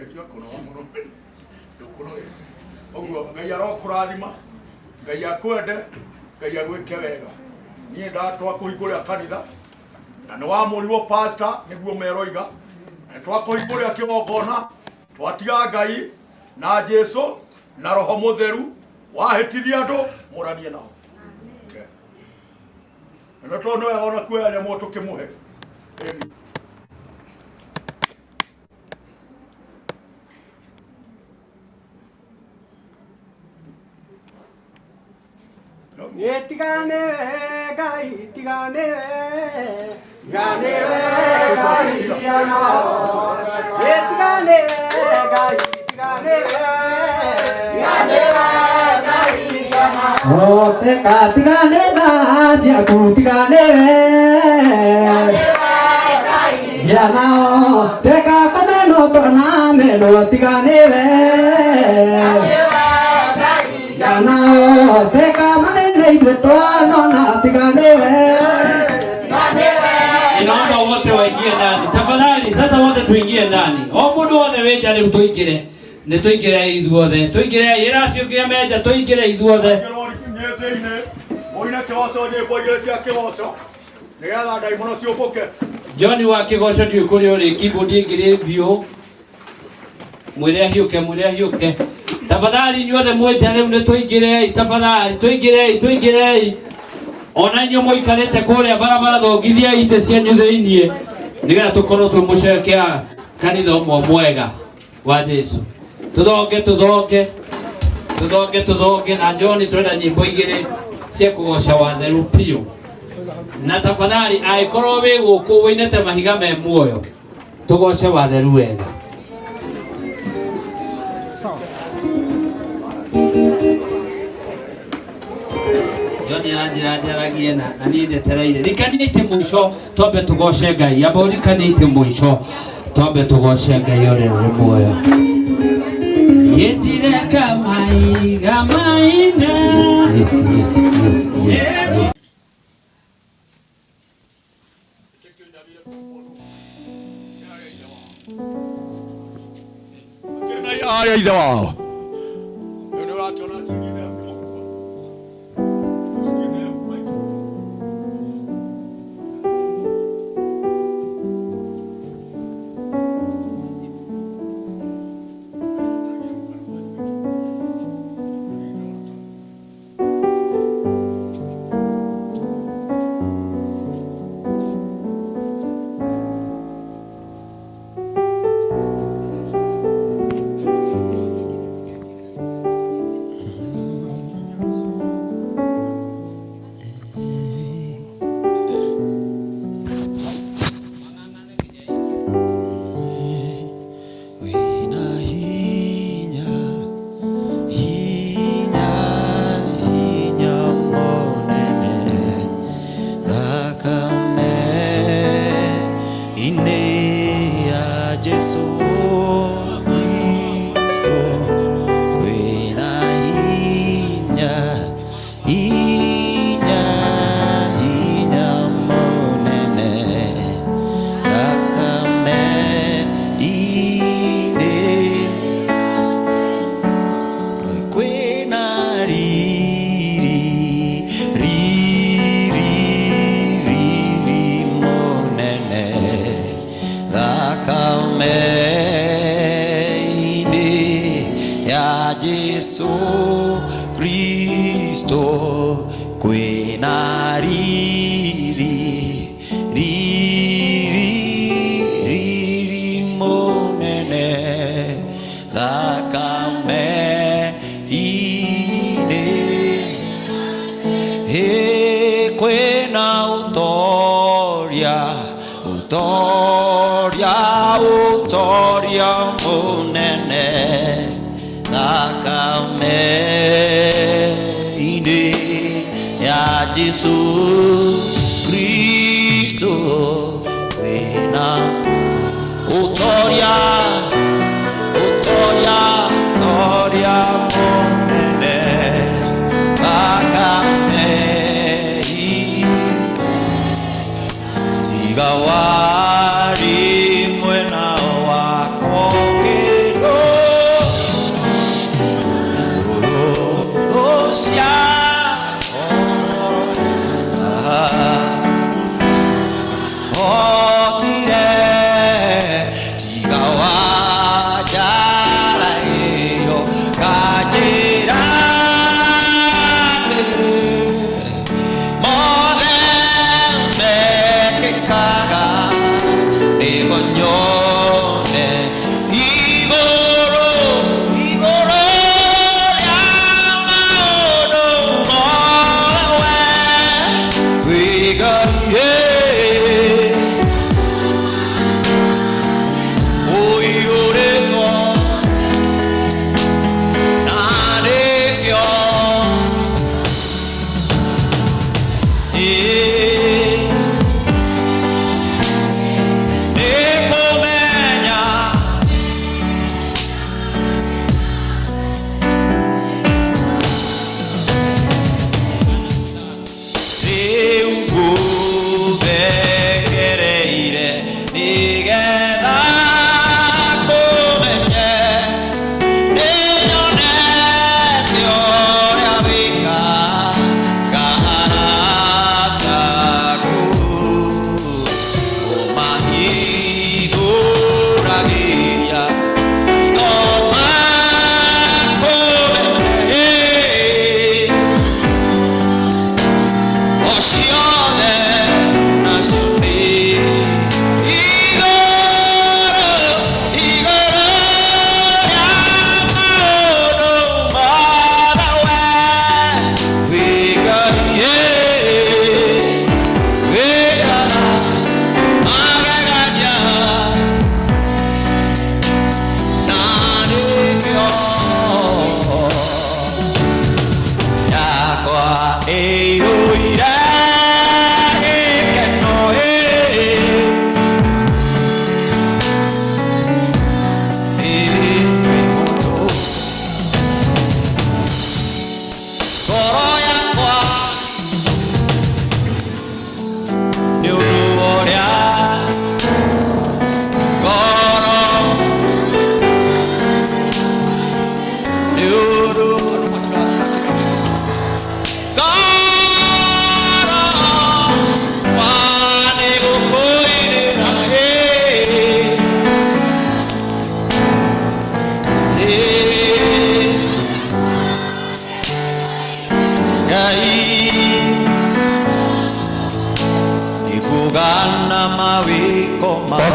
Tiga kũnoga mũno. Ndũkũnoge. Ũguo Ngai arokũrathima, Ngai akwende, Ngai agwĩke wega. Niĩ ndatwa kũhingũrĩra kanitha na nĩ wamũrirwo pastor nĩguo meroiga. Twakũhingũrĩra kĩgongona twatiga Ngai na Jesũ na Roho Mũtheru wahĩtithia andũ mũranie nao. Na tondũ nĩ wega ona kuoya nyamũ tũkĩmũhe. Tigane Ngai, tigane Ngai, tiana. Tigane Ngai, tigane Ngai, tiana. Oh, tigane Ngai, aku tigane tiana. Teka kameno tona meno tigane tiana. Teka Inaomba wote waingie ndani. Tafadhali sasa wote tuingie ndani. O mundu wothe wenja riu tuingire. Ni tuingire ithuothe. Tuingire iracio kia meja tuingire ithuothe. Moina kiwaso ni boire cia kiwaso. Nigetha ndaimono ciũmbũke. John wa kigoco ndio kuri uri keyboard ingire bio. Mwire hiuke. Tafadhali nyuothe mwenja riu ni tuingire. Tafadhali tuingire. Ona inyo moikarite kuria barabara thongithia ite cianyu thiinie nigetha tukorwo tumucerekea kanitha ũmwe mwega wa Jesu. Tuthonge na John twenda nyimbo igĩrĩ cia kũgoca watheru piũ. Na tafadhali aikorwo wĩ gũkũ wĩinĩte mahiga me muoyo tugoce watheru wega. Yoni anjiragie na niĩ ndetereire. Rikanĩte mũico twambe tugoce Ngai. Amba rikanĩte mũico twambe tugoce Ngai ũrĩa muoyo. Yetireka maiga maina. Yes. Arĩa ithe wao. Jesu Kristo kwina hinya monene thakame ine kwina riri monene thakame ine ya Jesu Kristo kwina riri monene thakame ine kwina utoria monene thakame ine ya Jesu Kristo kwina utoria monene thakame tiga wari mwena wako kendo osia otire tiga wajara iyo kajira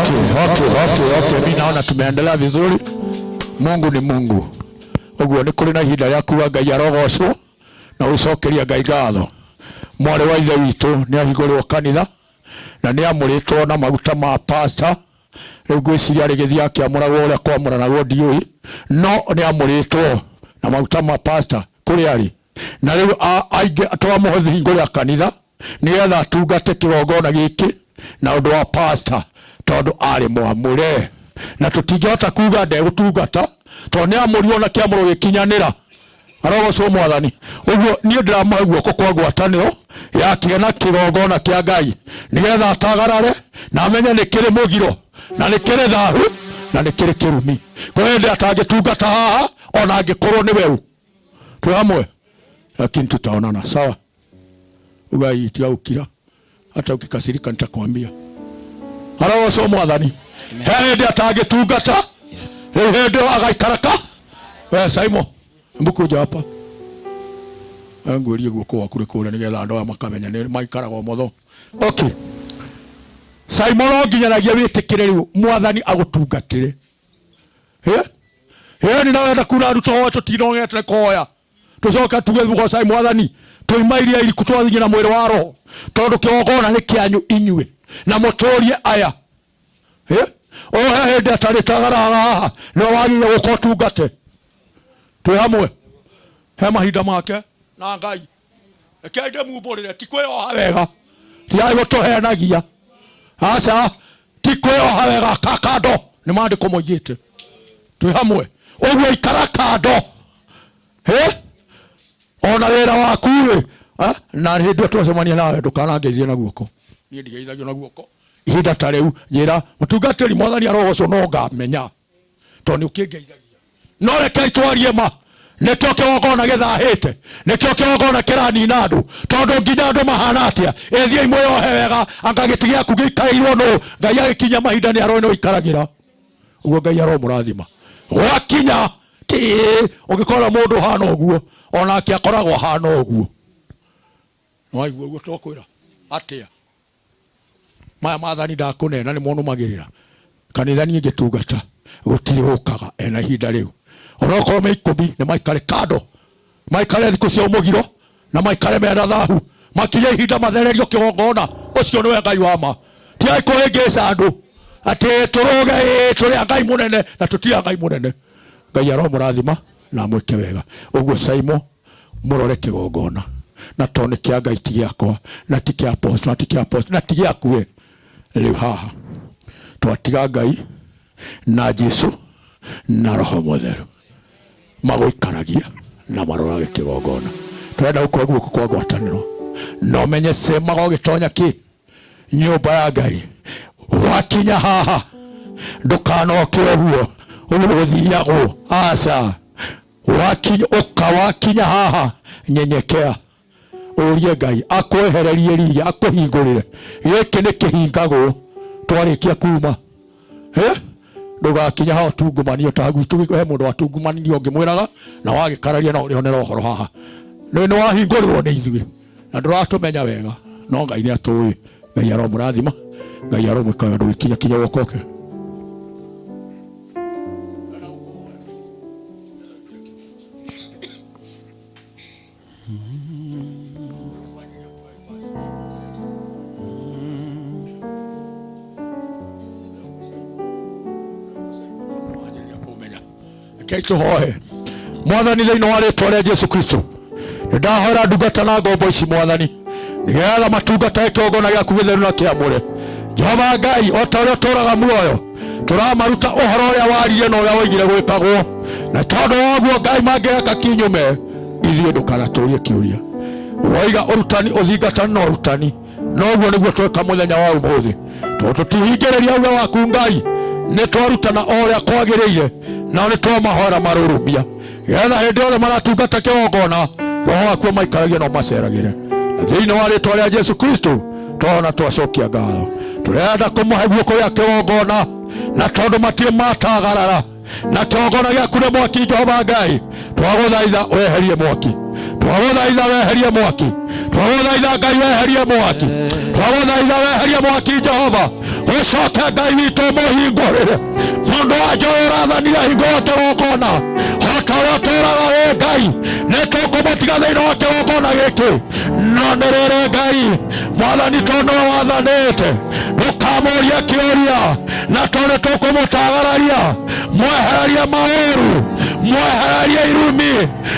Okay, mimi naona tumeendelea vizuri. Mungu ni Mungu. Uguo ni kuri na ihinda rĩa kuga Ngai arogocwo na ucokeria Ngai ngatho. Mwari wa ithe witũ nĩ ahingũrĩrwo kanitha na nĩ amũrĩtwo na maguta ma pastor. Rĩu ngwĩciria rĩgĩthiĩ akĩamũragwo ũrĩa kwamũranagwo ndiũĩ, no nĩ amũrĩtwo na maguta ma pastor kũrĩa arĩ. Na rĩu aingĩ twamũhingũrĩra kanitha nĩgetha atungate kĩgongona gĩkĩ na ũndũ wa pastor tondũ arĩ mwamũre. na tutingihota kuga ndegutungata to ni amurio na kiamuro gikinyanira arogocwo mwathani uguo ni ndiramahe guoko kwa ngwataniro ya kiena kigongona kia Ngai nigetha atagarare na amenye ni kiri mugiro na ni kiri thahu na ni kiri kirumi kwa hindi atangitungata haha ona angikorwo ni weu twi hamwe lakini tutaonana sawa ugai tiga ukira hata ukikasirika nitakwambia arogocwo mwathani hindi atangitungata hindi agaikaraka we Simon mbukuja hapa angurie guoko waku rikure nigetha andu makamenya ni maikaraga omotho okay Simon nginyanagia witikire riu mwathani agutungatire ni nawenda kuna ruto wote tinongete koya tucoka tuge guko Simon mwathani tuimairia iri kutwathinya na mwiri wa roho tondu kiogona ni kianyu inyue na muturie aya hindi atari tagaraga no wagiye guko tungate twi hamwe he mahinda make na Ngai ekende mumburire tikweoha wega tiai gutuhenagia aca tikweoha wega kakando ni mandiko moigite twi hamwe uguo ikara kando ona wira waku na hindi twacemania nawe ndukanangeithie na guoko ni ndigeithagio na guoko ihinda ta riu njira mutungatiri mwathani arogocwo no ngamenya to ni ukingeithagia no reke twarie ma nekio kiogona githahite nekio kiogona kirani nadu tondu nginya andu mahana atia ethia imwe yohe wega angagitigia kugikairwo no Ngai agikinya mahinda ni arone ikaragira uguo Ngai aromurathima wakinya ti ugikora mundu hana uguo ona akiakoragwo hana uguo no aiguo uguo tokwira atia maya mathani ndakunena ni monumagirira kanitha ni ngitungata gutiri ukaga ena hinda riu onoko me ikobi ne maikare kado maikare thiku cia umugiro na maikare mena thahu makiye hinda mathererio kigongona ucio niwe Ngai wa ma ti ai kuhingisa andu ati turuge turi Ngai munene na tutia Ngai munene Ngai aromurathima na mwike wega uguo Simon murore kigongona na tone kia Ngai ti giakwa na ti kia apostle na ti giaku riu haha twatiga Ngai na Jesu na Roho Mutheru magoikaragia na marora kigongona twenda uko guko kwa ngwataniro no menye sema gogitonya ki nyumba ya Ngai wakinya haha ndukanoke uguo uruthiago aca wakinya haha nyenyekea urie Ngai akwehererie riya akuhingurire giki ni kihingago twarikia kuma ndugakinya ha tungumanio ta gwitu he mundu watungumanio ngimwiraga na wagikararia na urihonera uhoro haha ni wahingũrirwo ni ithuĩ na ndũratumenya wega no Ngai ni atũĩ Ngai aromũrathima Ngai aromwĩka wendo gĩkinya kinya wokoke Keito hohe mwathani thiini wa ritwa ria Jesu Kristo ndahora ndungata na ngombo ici mwathani nigetha matungata kigongona giaku githeru na kiamure Jehova Ngai o ta uria turaga muoyo turamaruta uhoro uria waririe na uria woigire gwikagwo na tondu woguo Ngai mangireka kinyume ithuĩ ndukanaturie kiuria woiga urutani uthingatani na urutani noguo niguo tweka muthenya wa umuthi tondu tutihingĩrĩria uga waku Ngai ni twarutana o uria kwagĩrĩire na ni twamahora marurumia getha hindi othe maratungata kigongona roho waku maikaragie no maceragire thiini wa ritwa ria Jesu Kristo twana twacokia ngatho turenda kumuhe guoko gia kigongona na tondu matirĩ matagarara na kigongona giaku nĩ mwaki Jehova Ngai twagũthaitha weherie mwaki twagũthaitha weherie mwaki twagũthaitha Ngai weherie mwaki twagũthaitha weherie mwaki Jehova ucoke Ngai witũ mũhingũrĩre mundu wanja ũrathanire hingũra kigongona hota ũrĩa tũraga wĩ Ngai nĩ tũkũmũtiga thĩinĩ wa kigongona gĩkĩ no nĩ rĩrĩ Ngai mwathani tondũ wathanĩte ndũkamũrie kĩũria na tondũ tũkũmũtagararia mwehererie maũru mwehererie irumi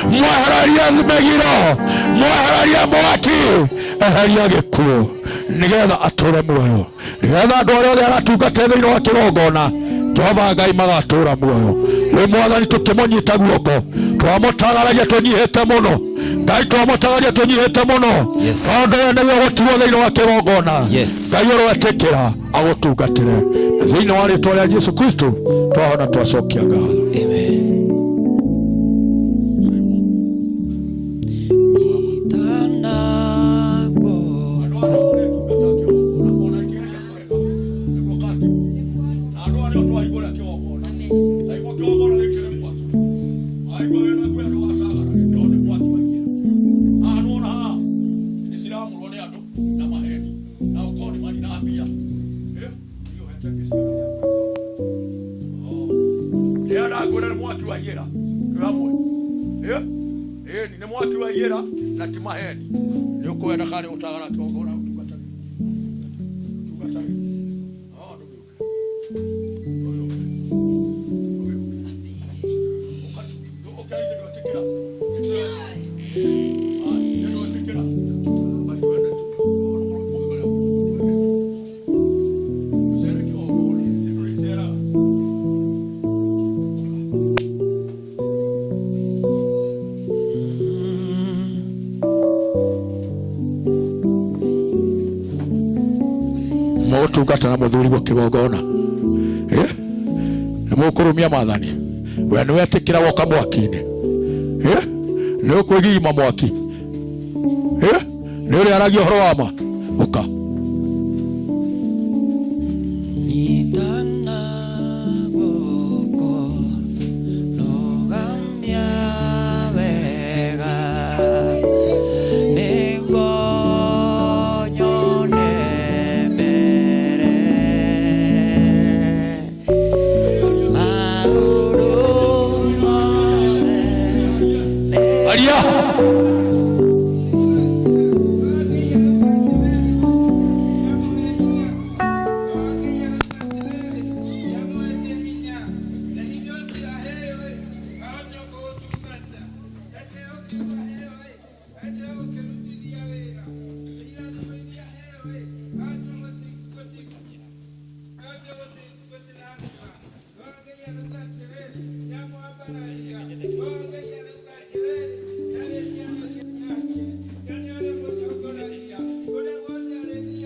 mwehererie mĩgiro mwehererie mwaki eheria gĩkuũ nigetha atũre muoyo nigetha andũ arĩa othe aratungata thĩinĩ wa kigongona Jehova Ngai magatura muoyo rä mwathani tå kä må nyita guoko twamåtagaragia tå nyihä muno Ngai twamåtagaria tå nyihä muno tondå we nä we gå tirwo thä inä wa kä gongona Ngai å roetä kä ra agå tungatä re thä inä wa rä twa rä a Jesu Kristo twahona twacokia ngatho. Ni mwaki wa yera na timaheni ni ukwenda kale utagara kiongona tukatari tungata na muthuri gwa kigongona ni mukurumia mathani we ni wetikira woka mwaki-ini ni ukwigima mwaki ni uri aragia horo wa ma uka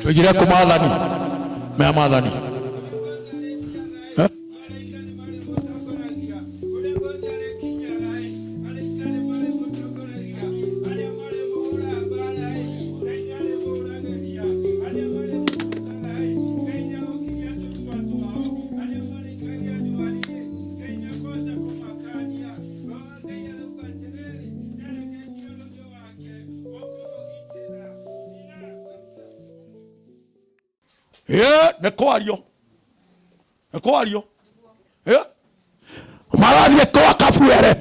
tujire ku mathani me mathani nekwario marathie kwa kabuere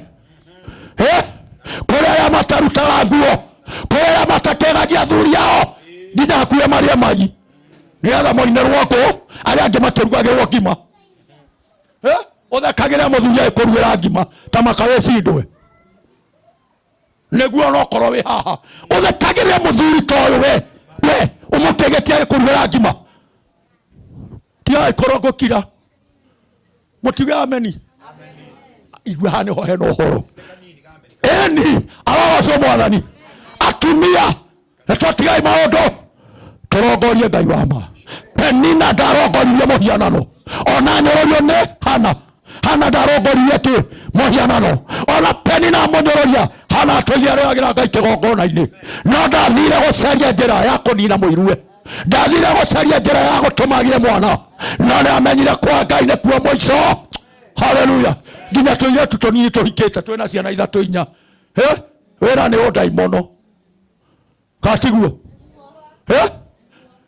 kuri aria matarutaga nguo kuri aria matakegagia athuri ao nginya hakuhe maria magi nigetha moine rwako aria angi matirugagirwo ngima uthekagire muthuri agikurugira ngima ta makawe cindwe niguo nokorwo wi haha uthekagire muthuri toyo we umutegetie agikurugira ngima tia koroko kira motiwe ameni igwe hane ho heno horo eni awa so mwathani atumia etotigai maondo torogorie Ngai wa ma penina darogorie mohianano ona nyororio ne hana darogorie ki mohianano ona penina monyororia hana toyeragira Ngai kigongona-ini no ndathire gucaria njira ya kunina muirue ndathire gucaria njira ya gutumagire mwana no nä amenyire kwa Ngai nä kuo mwico. Haleluya. Nginya tå tå nini tå hikä te twä na ciana ithatå inya wä ra nä å ndaimono katiguo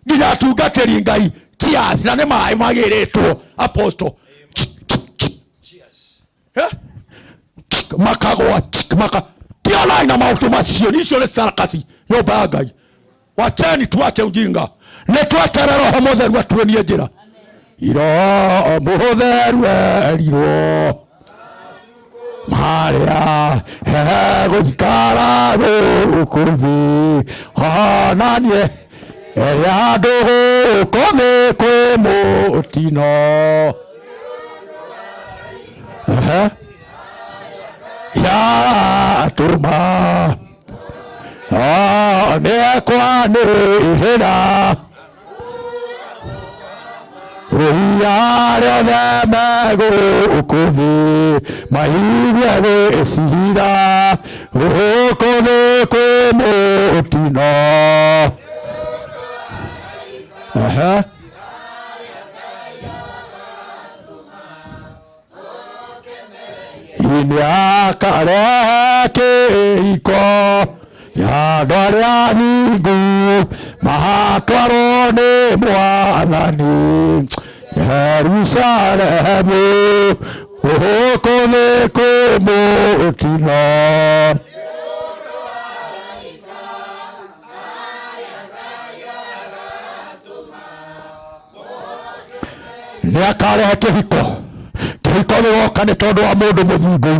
nginya atungatä ri Ngai cheers na nä maä magä rä two apostle makagwa tianai na maå macio nicio nä sarakasi nyå ya Ngai wacheni tuache ujinga nä twetere Roho Mutheru atuonie njĩra Roho Mutheru erirwo maria gũthikara gũkũ thĩ onanie andũ gũkũ thĩ kwĩ mũtino ya tuma nekwanĩrĩra ria rĩothe megũkũ thĩ maigue gwĩcira gũkũ nĩ kwĩ mũtino. Nĩakarehe kĩhiko gĩa andũ arĩa athingu matwarwo nĩ Mwathani Jerusalemu gũkũ nĩ kwĩ mũtino. Nĩakarehe kĩhiko gĩgoka nĩ tondũ wa mũndũ mũthingu,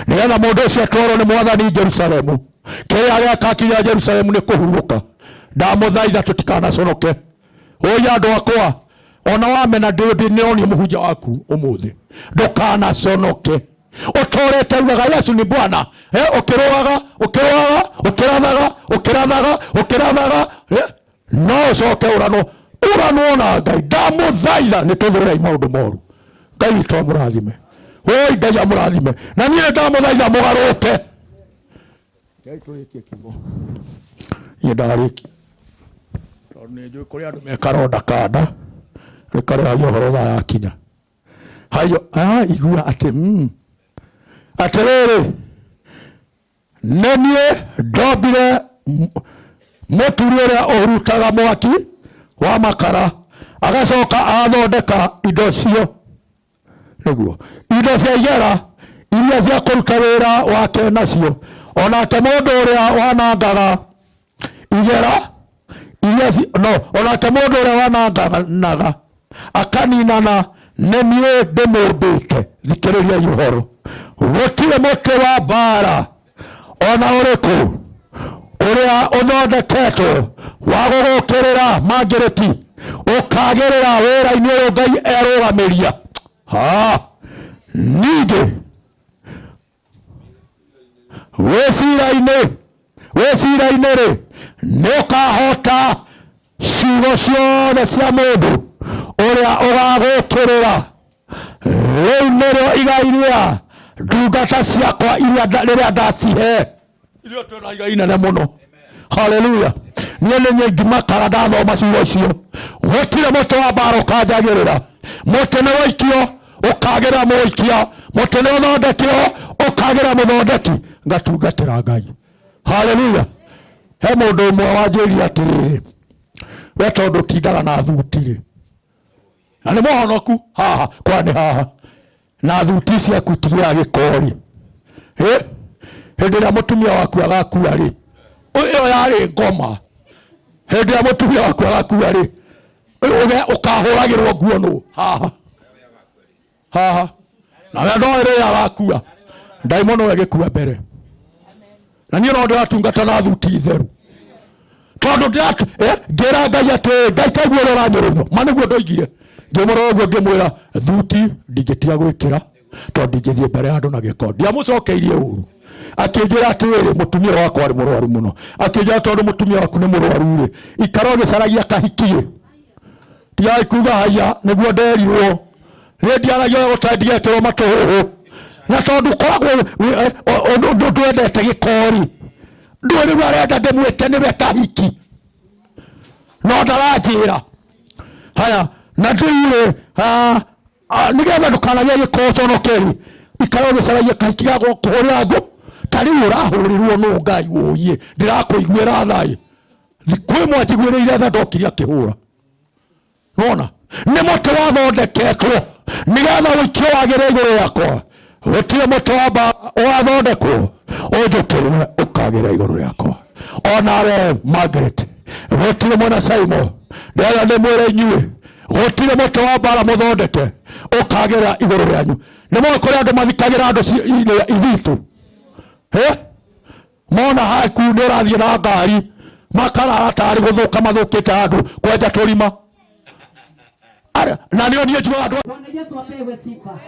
nĩgetha mũndũ ũcio atwarwo nĩ Mwathani Jerusalemu. Kĩrĩa gĩakakinya Jerusalemu nĩ kũhurũka. Ndamũthaitha tũtikanaconoke. Ũi andũ akwa, ona wamena nĩonie mũhunjia waku ũmũthĩ, ndũkanaconoke. Ũtũrĩte ugaga Yesu nĩ Bwana, ũkĩrũaga ũkĩrathaga no ũcoke ũranwo na Ngai. Ndamũthaitha nĩ tũthũrei maũndũ moru. Ngai witũ amũrathime. Oi Ngai amũrathime. Na niĩ ndamũthaitha mũgarũke. Ngai tũrĩkie kiugo. Niĩ ndarĩkia. Tondũ nĩ njũĩ kũrĩ andũ mekaronda kanda. Rĩkarĩhagia ũhoro thaa yakinya. Hayo igua atĩ atĩrĩrĩ, nĩ niĩ ndombire mũturi ũrĩa ũhurutaga mwaki wa makara, agacoka agathondeka indo cio. Nĩguo indo cia igera iria cia kũruta wĩra wake nacio. Onake mũndũ ũrĩa wanangaga igera onake mũndũ ũrĩa wananganaga akaninana nĩ niĩ ndĩmũmbĩte. Thikĩrĩriai ũhoro. Gũtirĩ mũtĩ wa mbara ona ũrĩkũ ũrĩa ũthondeketwo wa gũgũkĩrĩra mangĩrĩti ũkagĩrĩra wĩra-inĩ ũyũ Ngai erũgamĩria. Ningĩ wĩcira-inĩ rĩ nĩ ũkahota ciugo ciothe cia mũndũ ũrĩa ũgagũkĩrĩra. Rĩu nĩrĩo igai rĩa ndungata ciakwa rĩrĩa ndacihe. Ithuĩ twĩna igai inene mũno. Haleluya. Niĩ nĩ ngĩmakara ndathoma ciugo icio. Gũtirĩ mũtĩ wa mbara ũkanjagĩrĩra. Mũtĩ nĩ woikio ũkagĩra mũikia, mũtĩ nĩ ũthondekirwo ũkagĩra mũthondeki, ngatungatĩra Ngai. Haleluya. He mũndũ ũmwe wanjĩrire atĩrĩrĩ, we tondũ tindaga na thuti rĩ, na nĩ mũhonoku haha kwanĩ haha, na thuti ciaku tigĩra gĩkori. Hĩndĩ ĩrĩa mũtumia waku agakua rĩ, ĩyo yarĩ ngoma. Hĩndĩ ĩrĩa mũtumia waku agakua rĩ, ũkahũragĩrwo nguo nũ haha na we no ĩrĩa agakua. Ndaimono ĩgĩkua mbere. Na niĩ no ndĩratungata na thuti theru. Tondũ ngĩra Ngai atĩ Ngai kaiguo ũrĩa ũranyũrũrio. Ma nĩguo ndoigire. Ngĩmũrora ũguo ngĩmwĩra thuti ndingĩtiga gwĩkĩra tondũ ndingĩthiĩ mbere ya andũ na gĩko. Ndiamũcokeirie ũru. Akĩnjĩra atĩrĩrĩ, mũtumia wakwa arĩ mũrwaru mũno. Akĩnjĩra tondũ mũtumia waku nĩ mũrwaru rĩ, ikara ũgĩcaragia kahiki. Tigai kuuga haya nĩguo nderirwo. Nĩ ndiaragia gũtendietwo matũhũhũ. Na tondũ koragwo ndwendete gĩkori, ndũrĩ rĩu arenda ndĩmwĩte nĩwe kahiki. No ndaranjĩra. Haya, na ndĩirĩ nĩgetha ndũkanagie gĩko conokeri, ikara ũgĩcaragia kahiki ga kũhũrĩra ngũ. Ta rĩu ũrahũrĩrwo nũ Ngai ũiye, ndĩrakũiguĩra thayũ. Kwĩ mwanjiguĩrĩire tha ndokire akĩhũra. Nona nĩ mũtĩ wathondeketwo nĩgetha ũikio wagĩre igũrũ yakwa. Gũtirĩ mũtĩ wa mbara ũgathondekwo ũnjũkĩrĩre ũkagĩra igũrũ yakwa. Onawe Margaret, gũtirĩ mwana Simon, ndĩrenda ndĩmwĩre inyuĩ, gũtirĩ mũtĩ wa mbara mũthondeke ũkagĩra igũrũ rĩanyu. Nĩ mũĩ kũrĩ andũ mathikagĩra andũ ithitũ. Mona haku nĩ ũrathiĩ na ngari makarara tarĩ gũthũka mathũkĩte andũ kwenja tũrima. Na ndio jua watu. Bwana Yesu apewe sifa.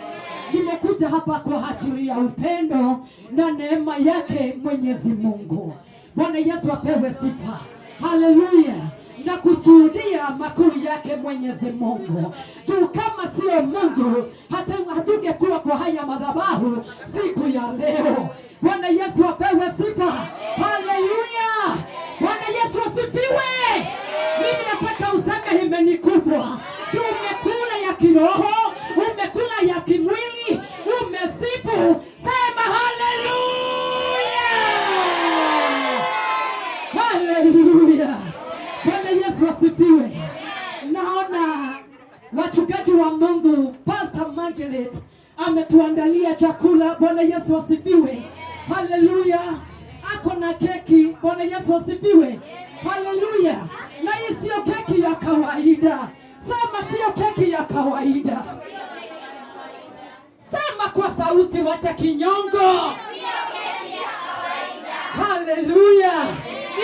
Nimekuja hapa kwa ajili ya upendo na neema yake Mwenyezi Mungu. Bwana Yesu apewe sifa. Haleluya. Na kushuhudia makuu yake Mwenyezi Mungu. Juu kama sio Mungu hatungekuwa kwa haya madhabahu siku ya leo. Bwana Yesu apewe sifa. Haleluya. Bwana Yesu asifiwe. Mimi nataka useme imeni kubwa. Juu umekula ya kiroho, umekula ya kimwili, umesifu. Sema haleluya. Haleluya. Bwana Yesu asifiwe. Naona wachungaji wa Mungu Pastor Margaret ametuandalia chakula. Bwana Yesu asifiwe. Haleluya. Ako na keki. Bwana Yesu asifiwe. Haleluya. Na hii sio keki ya kawaida. Sema sio keki ya kawaida. Sema kwa sauti, wacha kinyongo. Haleluya.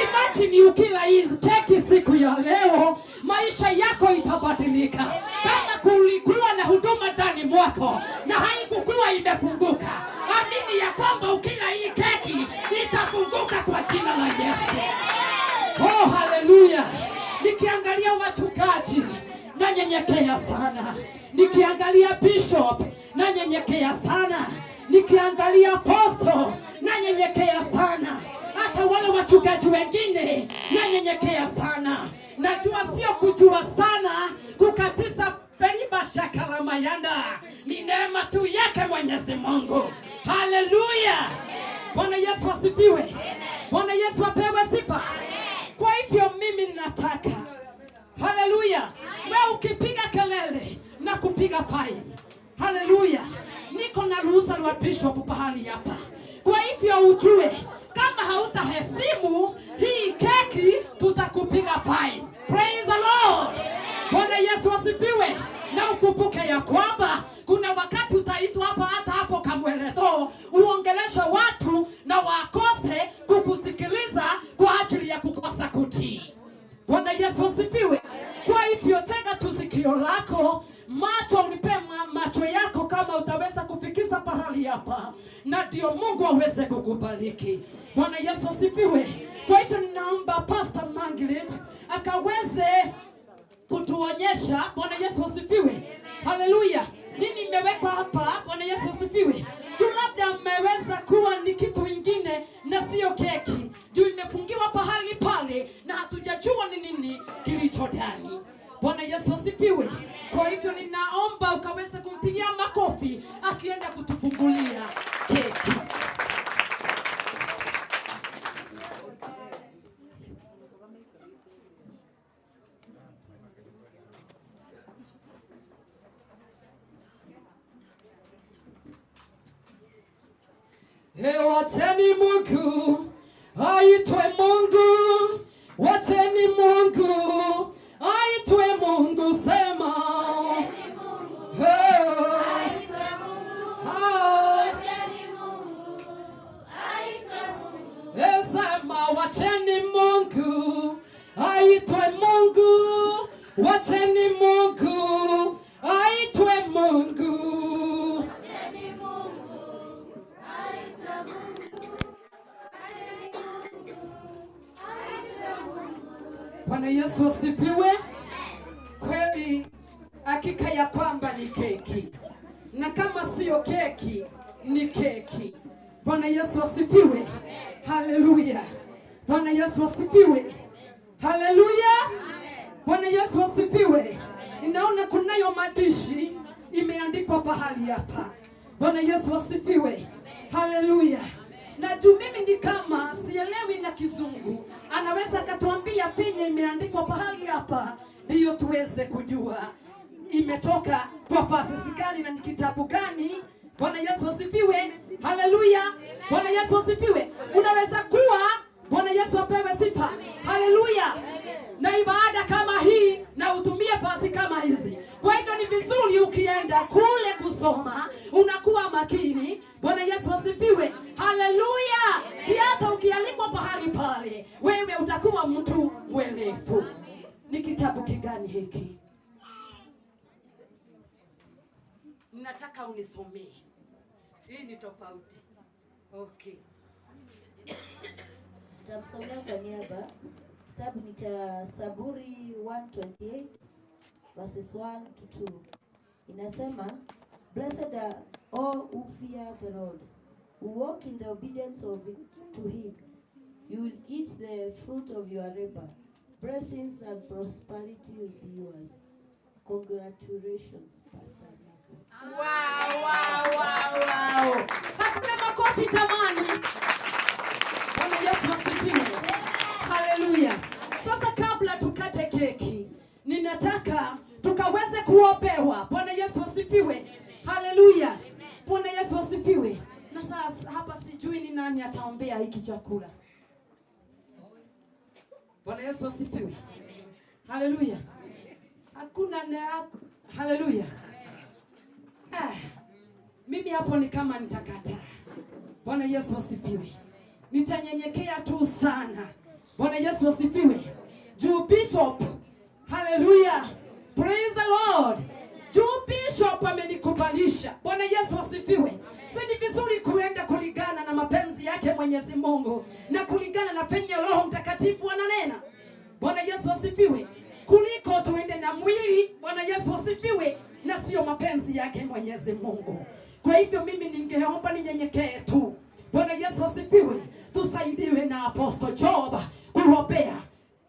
Imagine ukila hizi keki siku ya leo, maisha yako itabadilika. Kama kulikuwa na huduma ndani mwako na haikukuwa imefunguka, amini ya kwamba ukila hii keki itafunguka kwa jina la Yesu. Oh, haleluya. Nikiangalia wachungaji na nyenyekea sana. Nikiangalia bishop na nyenyekea sana. Nikiangalia apostle na nyenyekea sana. Hata wale wachungaji wengine na nyenyekea sana. Najua sio kujua sana kukatisa periba shakala mayanda. Ni neema tu yake Mwenyezi Mungu. Haleluya. Bwana Yesu asifiwe. Bwana Yesu apewe sifa. Kwa hivyo mimi ninataka, haleluya, wewe ukipiga kelele na kupiga fine, haleluya, niko na ruhusa wa bishop pahali hapa. Kwa hivyo ujue kama hautaheshimu hii keki tutakupiga fine. Praise the Lord. Bwana Yesu asifiwe. Na ukumbuke ya kwamba kuna wakati utaitwa hapa, hata hapo Kamwelezo, uongeleshe watu na wakose kukusikiliza kwa ajili ya kukosa kutii. Bwana Yesu asifiwe. Kwa hivyo tega tu sikio lako, macho unipe macho yako kama utaweza kufikisha pahali hapa, na ndio Mungu aweze kukubariki. Bwana Yesu asifiwe. Kwa hivyo ninaomba Pastor Margaret akaweze kutuonyesha. Bwana Yesu asifiwe. Haleluya. Nini nimewekwa hapa? Bwana Yesu asifiwe. Juu labda mmeweza kuwa ni kitu ingine na sio keki. Juu imefungiwa pahali pale na hatujajua ni nini kilicho ndani. Bwana Yesu asifiwe. Kwa hivyo ninaomba ukaweze kumpigia makofi akienda kutufungulia keki. Wacheni Mungu aitwe Mungu, wacheni Mungu aitwe Mungu, sema sema wacheni Mungu aitwe Mungu, wacheni Mungu aitwe Mungu. Bwana Yesu asifiwe. Kweli hakika ya kwamba ni keki, na kama sio keki ni keki. Bwana Yesu asifiwe. Haleluya. Bwana Yesu asifiwe. Haleluya. Bwana Yesu asifiwe. Ninaona kunayo maandishi imeandikwa pahali hapa. Bwana Yesu asifiwe. Haleluya. Na juu mimi ni kama sielewi na Kizungu, anaweza katuambia finye imeandikwa pahali hapa ndio tuweze kujua imetoka kwa fasihi gani na ni kitabu gani. Bwana Yesu asifiwe. Haleluya. Bwana Yesu asifiwe. Unaweza kuwa, Bwana Yesu apewe sifa. Haleluya. Na ibada kama hii na utumie fasihi kama hizi. Kwa hivyo ni vizuri ukienda kule kusoma unakuwa makini. Bwana Yesu asifiwe. Haleluya. Hata ukialikwa pahali pale wewe utakuwa mtu mwelefu. Ni kitabu kigani hiki? ninataka unisomee. Hii ni tofauti. Okay. Tamsomea kwa niaba. Kitabu ni cha Zaburi 128 verses 1 to 2. Inasema, Blessed are all who fear the Lord, who walk in the obedience to him. You will eat the fruit of your labor. Blessings and prosperity will be yours. Congratulations, Pastor Margaret. Wow. Hakuna makofi jamani. Bwana Yesu asifiwe. Haleluya. Sasa kabla tukate keki, ninataka tukaweze kuombewa. Bwana Yesu asifiwe. Haleluya. Bwana Yesu asifiwe. Na sasa hapa sijui ni nani ataombea hiki chakula. Bwana Yesu asifiwe. Haleluya. Hakuna haleluya. Mimi hapo ni kama nitakata. Bwana Yesu asifiwe. Nitanyenyekea tu sana. Bwana Yesu asifiwe. Juu Bishop. Haleluya. Praise the Lord. Juu Bishop amenikubalisha. Bwana Yesu asifiwe. Si ni vizuri kuenda kulingana na mapenzi yake Mwenyezi Mungu na kulingana na penye Roho Mtakatifu ananena. Bwana Yesu asifiwe. Kuliko tuende na mwili, Bwana Yesu asifiwe, na sio mapenzi yake Mwenyezi Mungu. Kwa hivyo mimi ningeomba ninyenyekee tu. Bwana Yesu asifiwe. Tusaidiwe na Apostle Job kuombea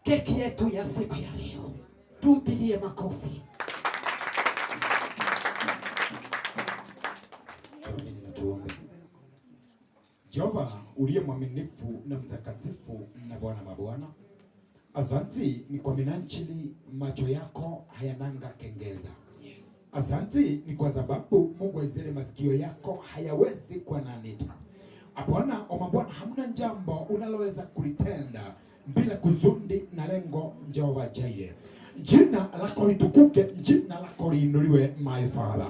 keki yetu ya siku ya leo. Tumpigie makofi. Jehova uliye mwaminifu na mtakatifu na Bwana mabwana, asante ni kwa minajili macho yako hayananga kengeza. Asante ni kwa sababu Mungu wa Israeli masikio yako hayawezi kuananita. Bwana o mabwana, hamna jambo unaloweza kulitenda bila kuzundi na lengo. Jehova Jireh, jina lako litukuke, jina lako liinuliwe my Father.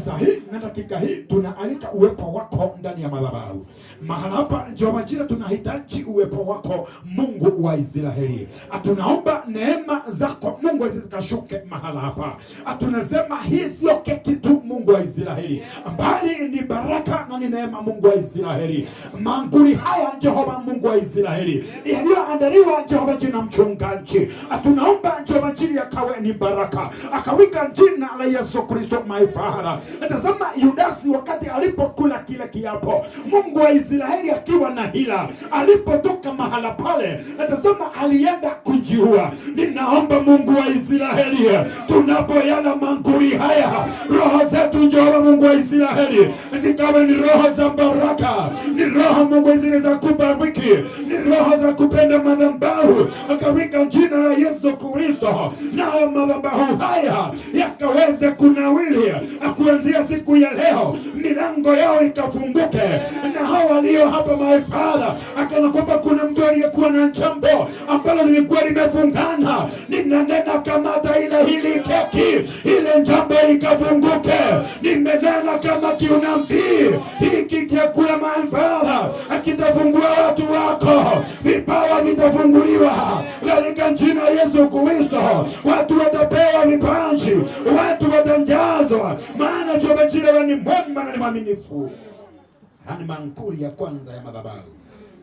Sahi na dakika hii tunaalika uwepo wako ndani ya madhabahu. Mahala hapa Jehova Jireh tunahitaji uwepo wako Mungu wa Israeli. Tunaomba neema zako Mungu wa Israeli kashuke mahala hapa. Tunasema hii sio keki tu Mungu wa Israeli, bali ni baraka na ni neema Mungu wa Israeli. Manguli haya Jehova Mungu wa Israeli yaliyoandaliwa Jehova jina mchungaji, tunaomba Jehova Jireh akawe ni baraka, akawika jina la Yesu Kristo my Father. Tazama Yudasi wakati alipokula kile kiapo, Mungu wa Israeli akiwa na hila, alipotoka mahala pale, tazama alienda kujiua. Ninaomba Mungu wa Israeli, tunapoyala manguli haya, roho zetu Jehova Mungu wa Israeli zikawe ni roho za baraka, ni roho Mungu wa Israeli za kubariki, ni roho za kupenda madhabahu, akawika jina la Yesu Kristo, na madhabahu haya yakaweze kunawili kuanzia siku ya leo, milango yao ikafunguke. Na hao walio hapa my Father, akana kwamba kuna mtu aliyekuwa na jambo ambalo lilikuwa limefungana, ninanena kamata ile hili keki, ile jambo ikafunguke. Nimenena kama kiunabii, hiki chakula my Father akitafungua watu wako, vipawa vitafunguliwa katika jina Yesu Kristo. Watu watapewa vipaji, watu watanjazwa, maana Jehova Jireh ni mwema na ni mwaminifu. Hani mankuli ya kwanza ya madhabahu.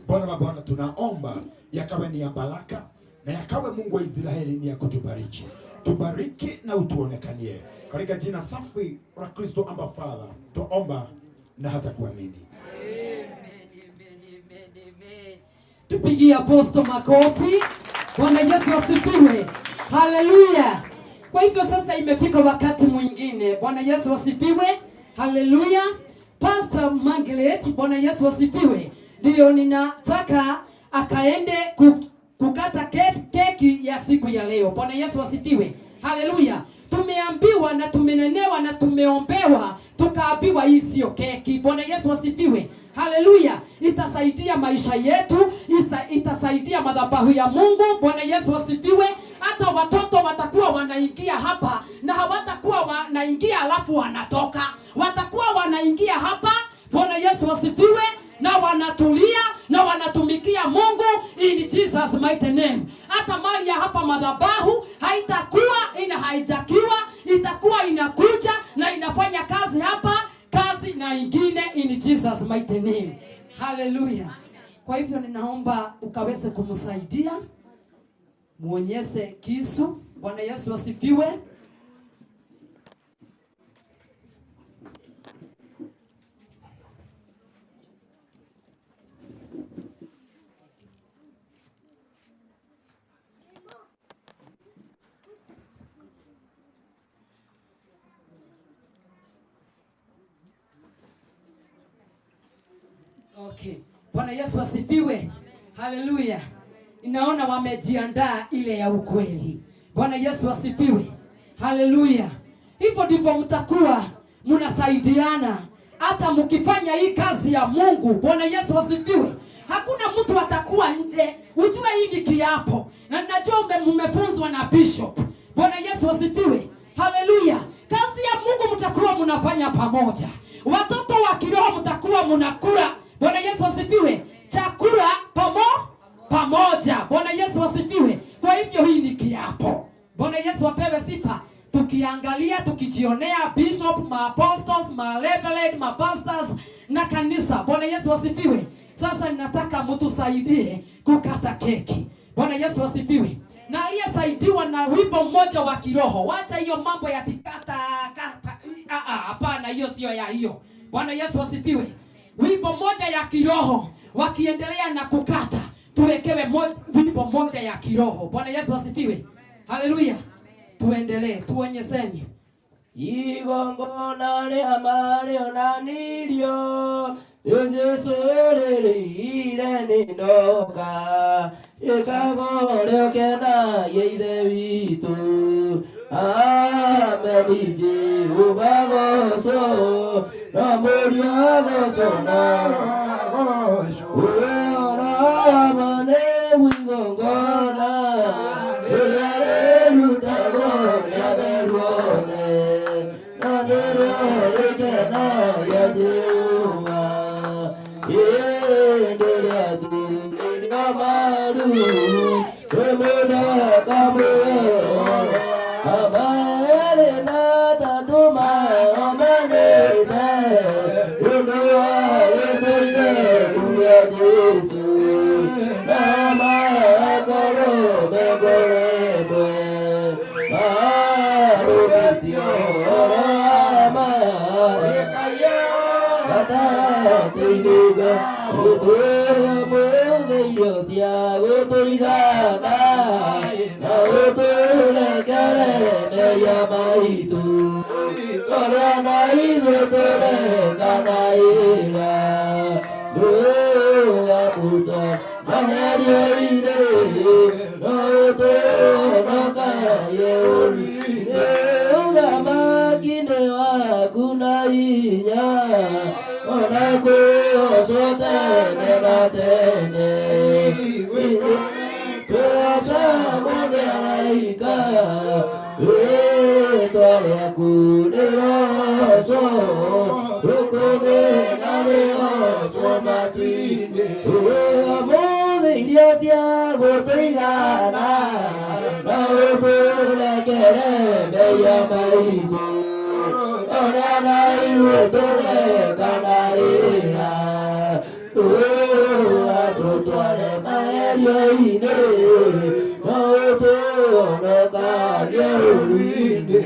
Bwana mabwana, tunaomba yakawe ni ya baraka na yakawe Mungu wa Israeli ni ya kutubariki. Tubariki na utuonekanie katika jina safi la Kristo amba Father. Tuomba na hata kuamini. Tupigie Apostle makofi. Bwana Yesu asifiwe. Haleluya. Kwa hivyo sasa imefika wakati mwingine. Bwana Yesu asifiwe. Haleluya. Pastor Margaret, Bwana Yesu asifiwe, ndio ninataka akaende kukata keki ya siku ya leo. Bwana Yesu asifiwe. Haleluya. Tumeambiwa na tumenenewa na tumeombewa, tukaambiwa hii sio keki. Bwana Yesu asifiwe. Haleluya. Itasaidia maisha yetu, itasaidia madhabahu ya Mungu. Bwana Yesu asifiwe. Hata watoto watakuwa wanaingia hapa na hawatakuwa wanaingia alafu wanatoka. Watakuwa wanaingia hapa, Bwana Yesu asifiwe, na wanatulia na wanatumikia Mungu in Jesus mighty name. Hata mali ya hapa madhabahu haitakuwa haijakiwa, itakuwa inakuja na inafanya kazi hapa, kazi na ingine, in Jesus mighty name. Hallelujah. Kwa hivyo ninaomba ukaweze kumsaidia, muonyeshe kisu. Bwana Yesu asifiwe. Okay. Bwana Yesu asifiwe. Hallelujah. Ninaona wamejiandaa ile ya ukweli. Bwana Yesu asifiwe. Hallelujah. Hivyo ndivyo mtakuwa mnasaidiana hata mkifanya hii kazi ya Mungu. Bwana Yesu asifiwe. Hakuna mtu atakuwa nje. Ujue hii ni kiapo. Na ninajua mmefunzwa na bishop. Bwana Yesu asifiwe. Hallelujah. Kazi ya Mungu mtakuwa mnafanya pamoja. Watoto wa kiroho mtakuwa mnakula. Bwana Yesu asifiwe. Chakula pamoja. Bwana Yesu asifiwe. Kwa hivyo hii ni kiapo. Bwana Yesu apewe sifa. Tukiangalia, tukijionea bishop, apostles, reverend, pastors na kanisa. Bwana Yesu asifiwe. Sasa ninataka mtusaidie kukata keki. Bwana Yesu asifiwe. Na aliyesaidiwa na wimbo mmoja wa kiroho. Wacha hiyo mambo ya tikata hapana, hiyo sio ya hiyo. Bwana Yesu asifiwe. Wimbo moja ya kiroho, wakiendelea na kukata, tuwekewe wimbo moja ya kiroho. Bwana Yesu asifiwe. Haleluya. Tuendelee, tuonyeseni. Igongona ria mario na nilio Yesu ile ninoka ikagore kena yeide vitu ameliji ubagoso na morio goso na ora mane igongona ile lutego ya derone na derone kena yajeuma yenderia tu amaru emena kabe amare na tatuma amane ne unoa etoide uya Jesu nama koro megorebe marubitio ama kata tinuga utumu Dios ya utuigana na utulekele ne yamaitu kore na izutule kanaila dua puto maherio ire no utuno kaye uri uga makine wa kunainya onako osote nenatene tuasa moneraika tuale kuneroso rukuge nareoso matwine amode indiasia gotoigana na utulekere beya maitu onana iwetore kanaira atutuare maerio ine otonoka yerulinde.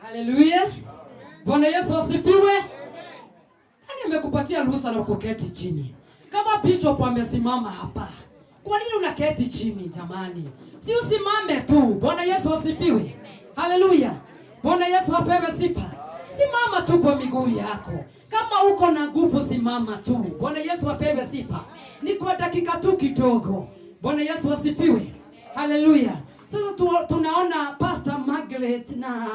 Haleluya. Bwana Yesu asifiwe. Nani amekupatia ruhusa na kuketi chini? Kama bishop amesimama hapa, kwa nini unaketi chini jamani? Si usimame tu. Bwana Yesu asifiwe. Haleluya. Bwana Yesu apewe sifa. Simama tu kwa miguu yako. Kama uko na nguvu simama tu. Bwana Yesu apewe sifa. Ni kwa dakika tu kidogo. Bwana Yesu asifiwe. Haleluya. Sasa tunaona Pastor Margaret na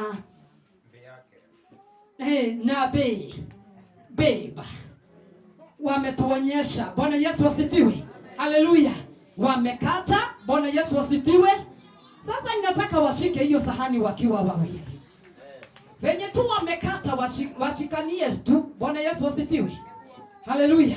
babe wametuonyesha. Bwana Yesu asifiwe. Haleluya. Wamekata. Bwana Yesu asifiwe. Sasa ninataka washike hiyo sahani wakiwa wawili. Venye tu wamekata washikanie tu. Bwana Yesu asifiwe. Haleluya.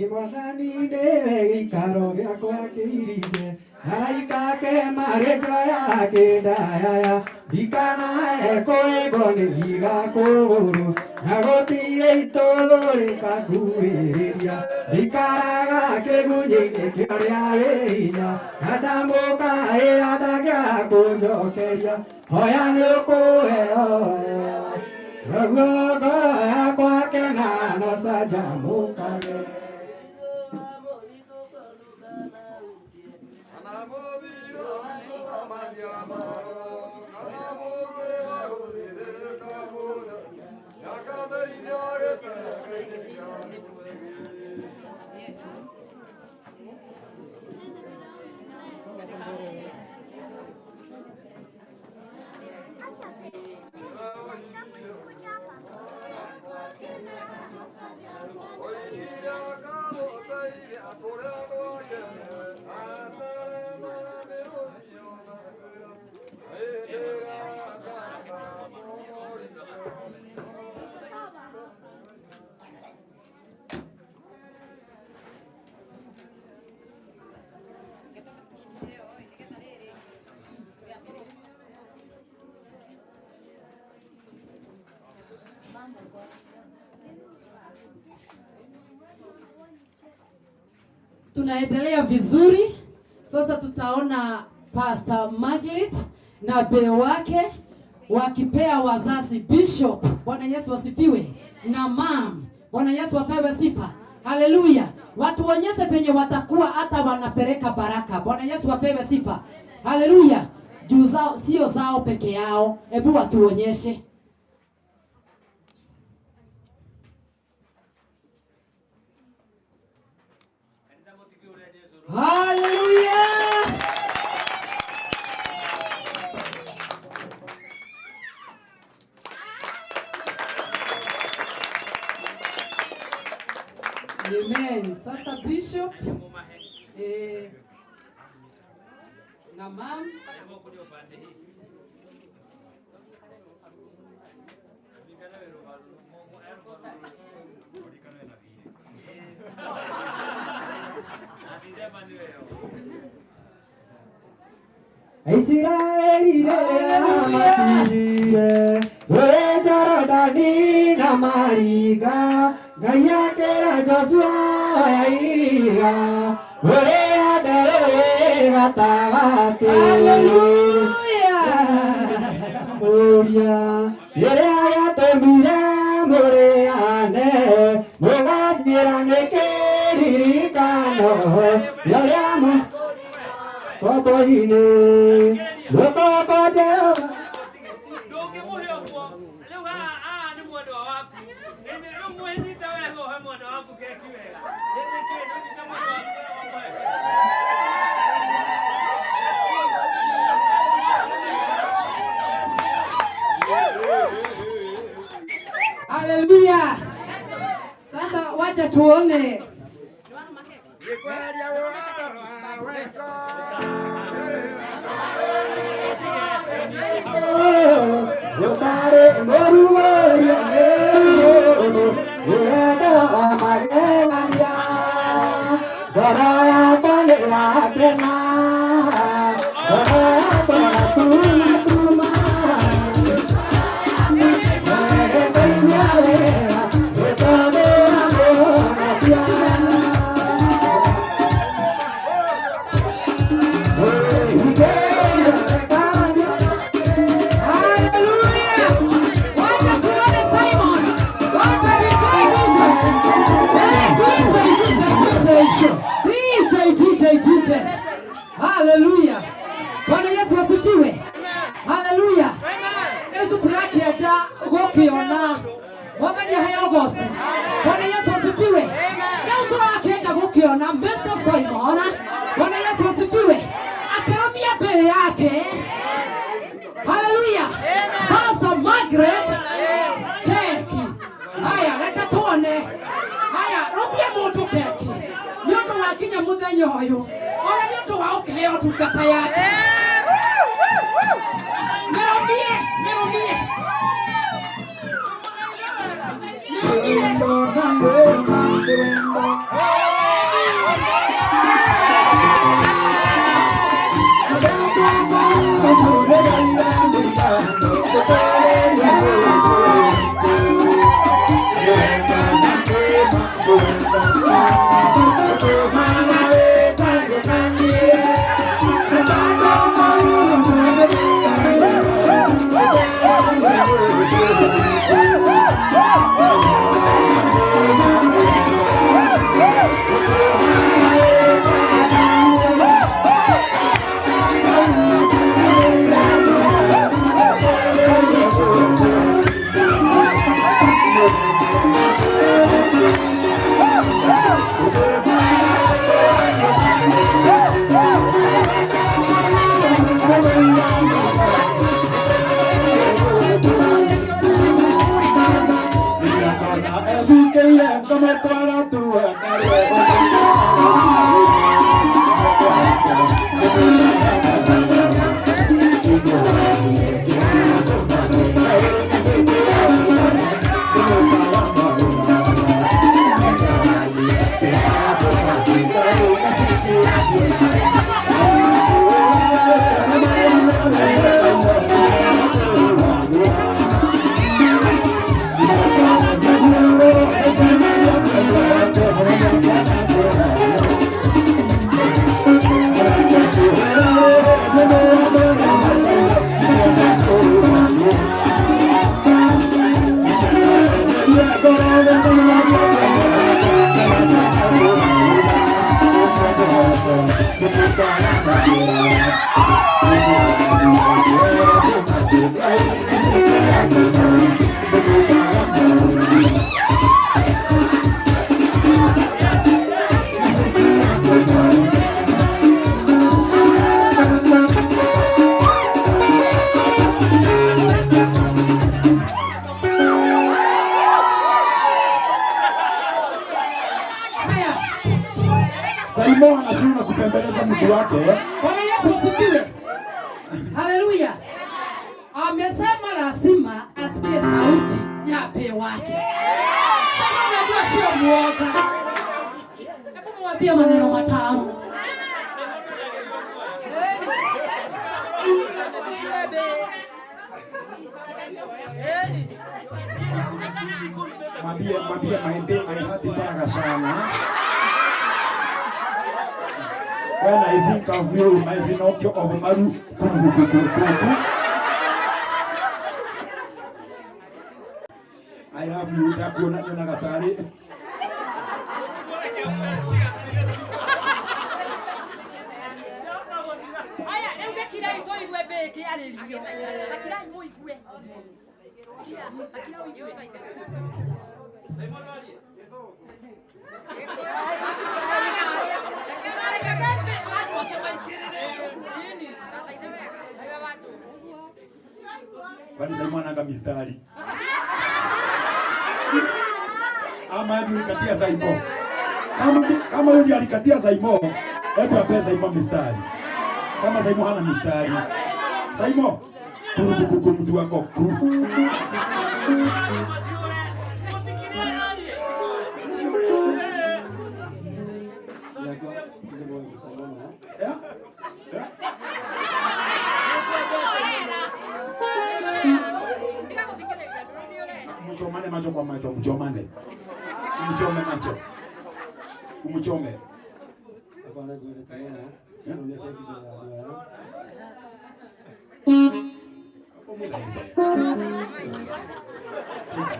Imwathani nĩwe gĩikaro gĩakwa kĩirige, araika ake marĩ njoya kĩndayaya, ndikanae kũĩngwo nĩ iga kũgũrũ, na gũtirĩ itũrũ rĩkanguhĩrĩria, ndikaraga kĩgunyĩ-inĩ kĩrĩa wĩ hinya, na ndamũkaĩra ndangĩaga kũnjokeria, hoya nĩ ũkũheo. Naguo ngoro yakwa kena no canjamũkage. Tunaendelea vizuri. Sasa tutaona Pastor Margaret na be wake wakipea wazazi Bishop, Bwana Yesu asifiwe, na mom, Bwana Yesu apewe sifa. Haleluya. Watuonyeshe penye watakuwa hata wanapeleka baraka. Bwana Yesu apewe sifa. Haleluya. Juu zao sio zao peke yao. Hebu watuonyeshe. Hallelujah. Amen. Sasa Bishop na mom Israeli matire we Jorodani na mariga gayakera Joshua yaira we adere gatagati. Hallelujah. Moria yere yatomire moreane mogasira nekeririkano yariamu Koboine, loko Jehova. Doge muhyo kwa leo ni mwana wako. Ndio mwenye taweho mwana wako kekiwega. Ndio ndio mwana wako kwa Hallelujah. Sasa wacha tuone. Yotare morugoria nero yeda amagenia doraya panera pena doraya para tuma Hallelujah. Wacha Mwathani aheo gosi. Bwana Yesu asifiwe. Leo tunakwenda kukiona Mr. Simon. Bwana Yesu asifiwe. Akiramia mbele yake. Hallelujah. Pastor Margaret keki. Haya, leta tuone. Haya, robia mundu keki. Nyoto wakinya muthenya uyu. Ona nyoto wa ukiheo tungata yake. Merobie. Simon anashindwa kupembeleza mtu wake. Bwana Yesu asifiwe. Haleluya. Amesema lazima asikie sauti ya pe wake. Sasa unajua sio muoga. Hebu mwambie maneno matamu. Mwambie maembe maihati para sana. When I think of you, my Pinocchio of Maru, I love you, Dakuna Yonagatari. Kwani Simon anga mistari? Ama hebu likatia Simon. Kama huyu alikatia Simon, hebu ape Simon mistari. Kama Simon hana mistari. Simon, kurukuku mtu wako ku. Mchomane macho kwa macho, mchomane. Mchome macho. Umchome. Hapana zuri tena. Unaleta kidogo ya. Hapo mbele. Sasa.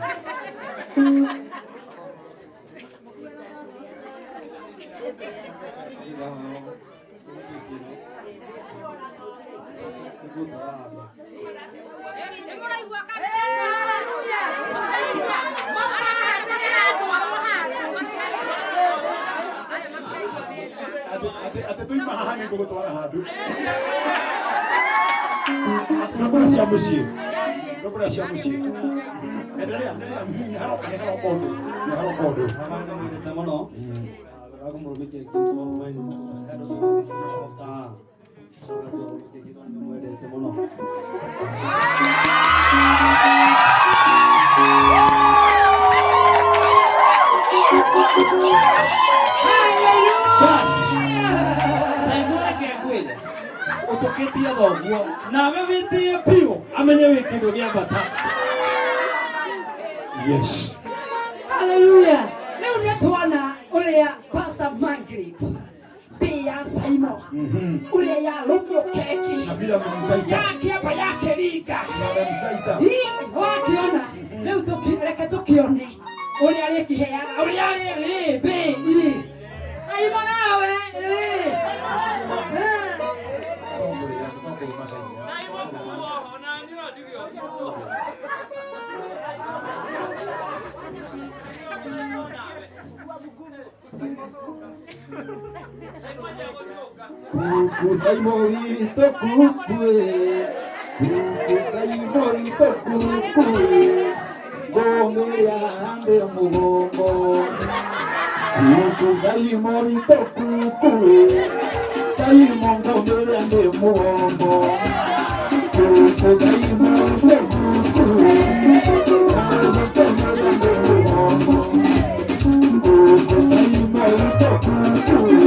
gutwara handu ndokora cia muciĩ ndokora cia muciĩ endelea ni haro kondo temono ako murumike kintu waini kado to hafta murumike kintu mwede temono utoketia thoguo nawe witie piu amenye wikindu gia bata. Yes. Hallelujah. Leo nituona uria Pastor Margaret Bia Saimo. Uria ya lumyo keki. Na bila msaisa. Yake hapa yake liga. Na msaisa. Hii wakiona leo tukireke tukione uria alikiheaga uria ali be Saimo nawe Kuku Saimorito kukue, kuku Saimorito kukue, gomeria ande mugongo. Kuku Saimorito kukue, Saimo gomeria ande mugongo. Kuku Saimorito kukue, Saimo gomeria ande mugongo. Kuku Saimorito kukue.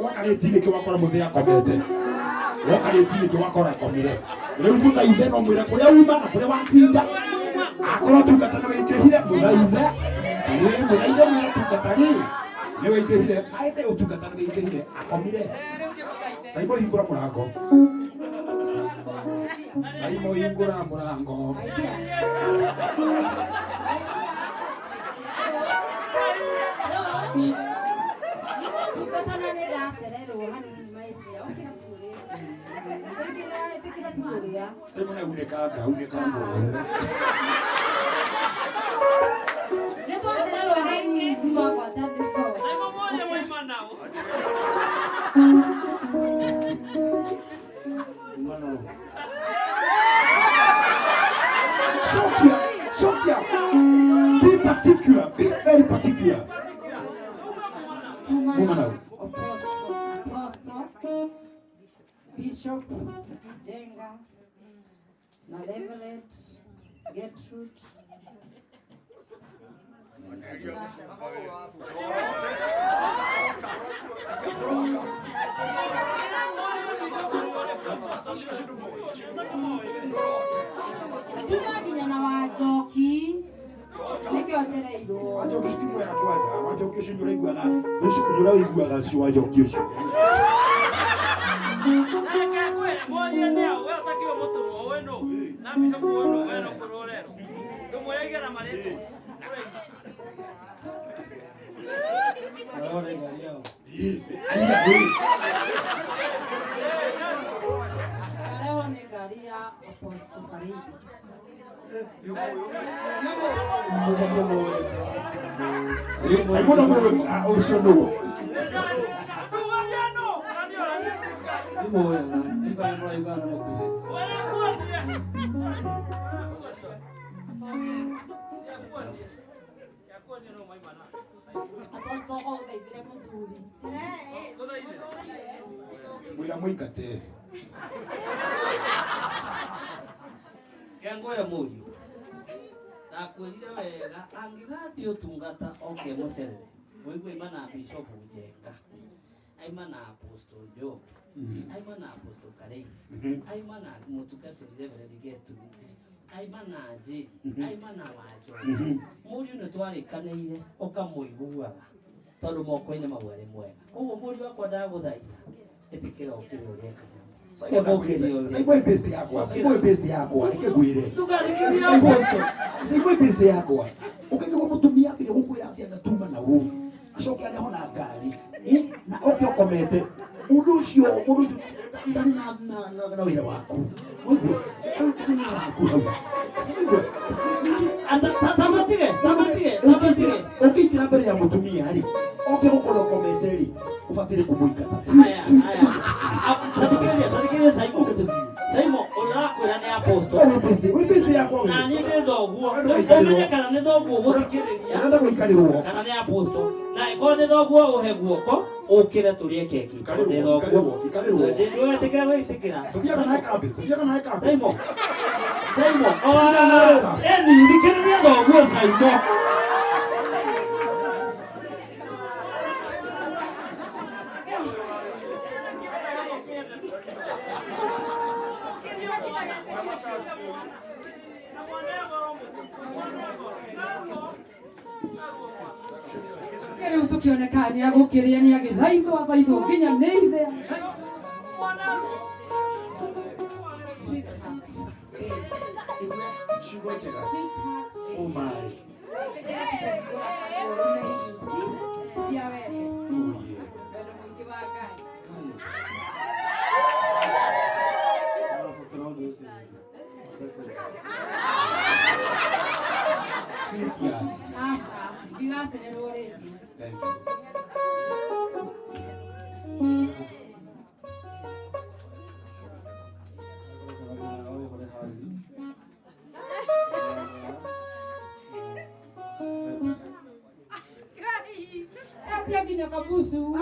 Wokaretini kiwakora muthia komete wokaretini kiwakora komire riu muthaithe no mwire kuria uma na kuria watinda akora tungatana wikehire muthaithe mwire tungatani ni wikehire aite utungatana wikehire akomire Saimo hingura murango Saimo hingura murango Saimo na unekanga Sokia, be particular, be very particular. Apostle, Bishop, Jenga, Malevolent, Gertrude. Tunaginya na wajoki nikiotereirwo wajoki stimu ya kwanza wajoki ucio nyuraiguaga ucio nyuraiguaga ucio wajoki ucio Saibona mo ushono. Mwira mwikate. Kiangoya murio. Takwirire wega angigathi utungata oke mucerere. Mwigwe mana Bishop Njenga. Aima na Apostle Joe. Aima na Apostle Karei. Aima na mutukatirire Reverend Getu. Aima na J. Aima na Wajo. Murio ne twarikaneire okamuiguaga. Tondu moko-ini mawere mwega. Uguo murio akwa ndaguthaitha. Etikira ukiri ureka. Saiboi besti yakwa, nike gwire. Saiboi besti yakwa. Ukeke mutumia bire gukwira ati anatuma na wu. Acoke ari hona ngari. Na oke okomete. Undu ucio ndani na wira waku. Uguo. Ndani waku. Tamatire. Ukikira mbere ya mutumia ari. Oke gukora okomete ri. Ufatire kumuikata. Tadikiria Saimo. Saimo, urakwira ni Apostle. We besti yakwa. Na ni thoguo. Umenya kana ni thoguo guthikiriria. Nanda guikarirwo. Kana ni Apostle. Na iko ni thoguo uhe guoko, ukire turie keki. Ni thoguo. Ndio etikira weitikira. Tugiaga na kambi. Saimo. Eni ndikiriria thoguo Saimo. Kero tukionekana ni agukiria ni agithaithwa thaithwa nginya ni ithe. Sweetheart. Sweetheart. Oh my. Sia wewe. Sweetheart. Thank you. Ati aginya kabusu.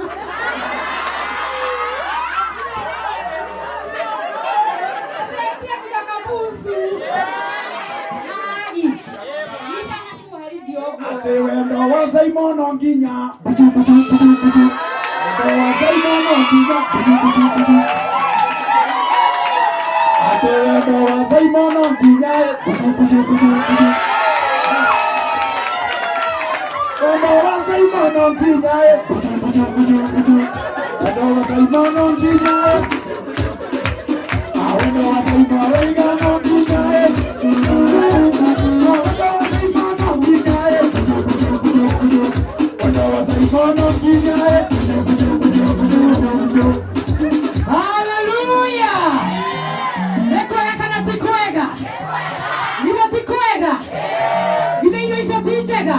Ati aginya kabusu. Ate wendo wa Simon onginya buju. Wendo wa Simon onginya buju. Ate wendo wa Simon onginya buju. Wendo wa Simon onginya buju. Wendo wa Simon onginya. Wendo wa Simon onginya. Hallelujah! Nekwega kana tikwega? Niwe tikwega? Niwe icio tijega?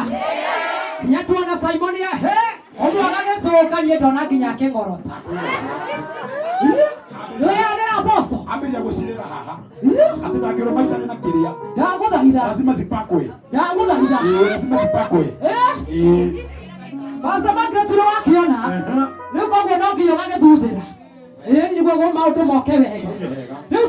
Nyatuona Simon ya he, omwagage soka ni ndona nginya kingorota. Wewe Apostle. Ambiria gucirira haha. Ati ndangiro maitane na kiria. Ndaguthaitha. Lazima zipakwe. Ndaguthaitha. Lazima zipakwe. Basta Margaret wakiona. Riu koguo no nginya gagithuthira. Niguo maundu moke wega. Riu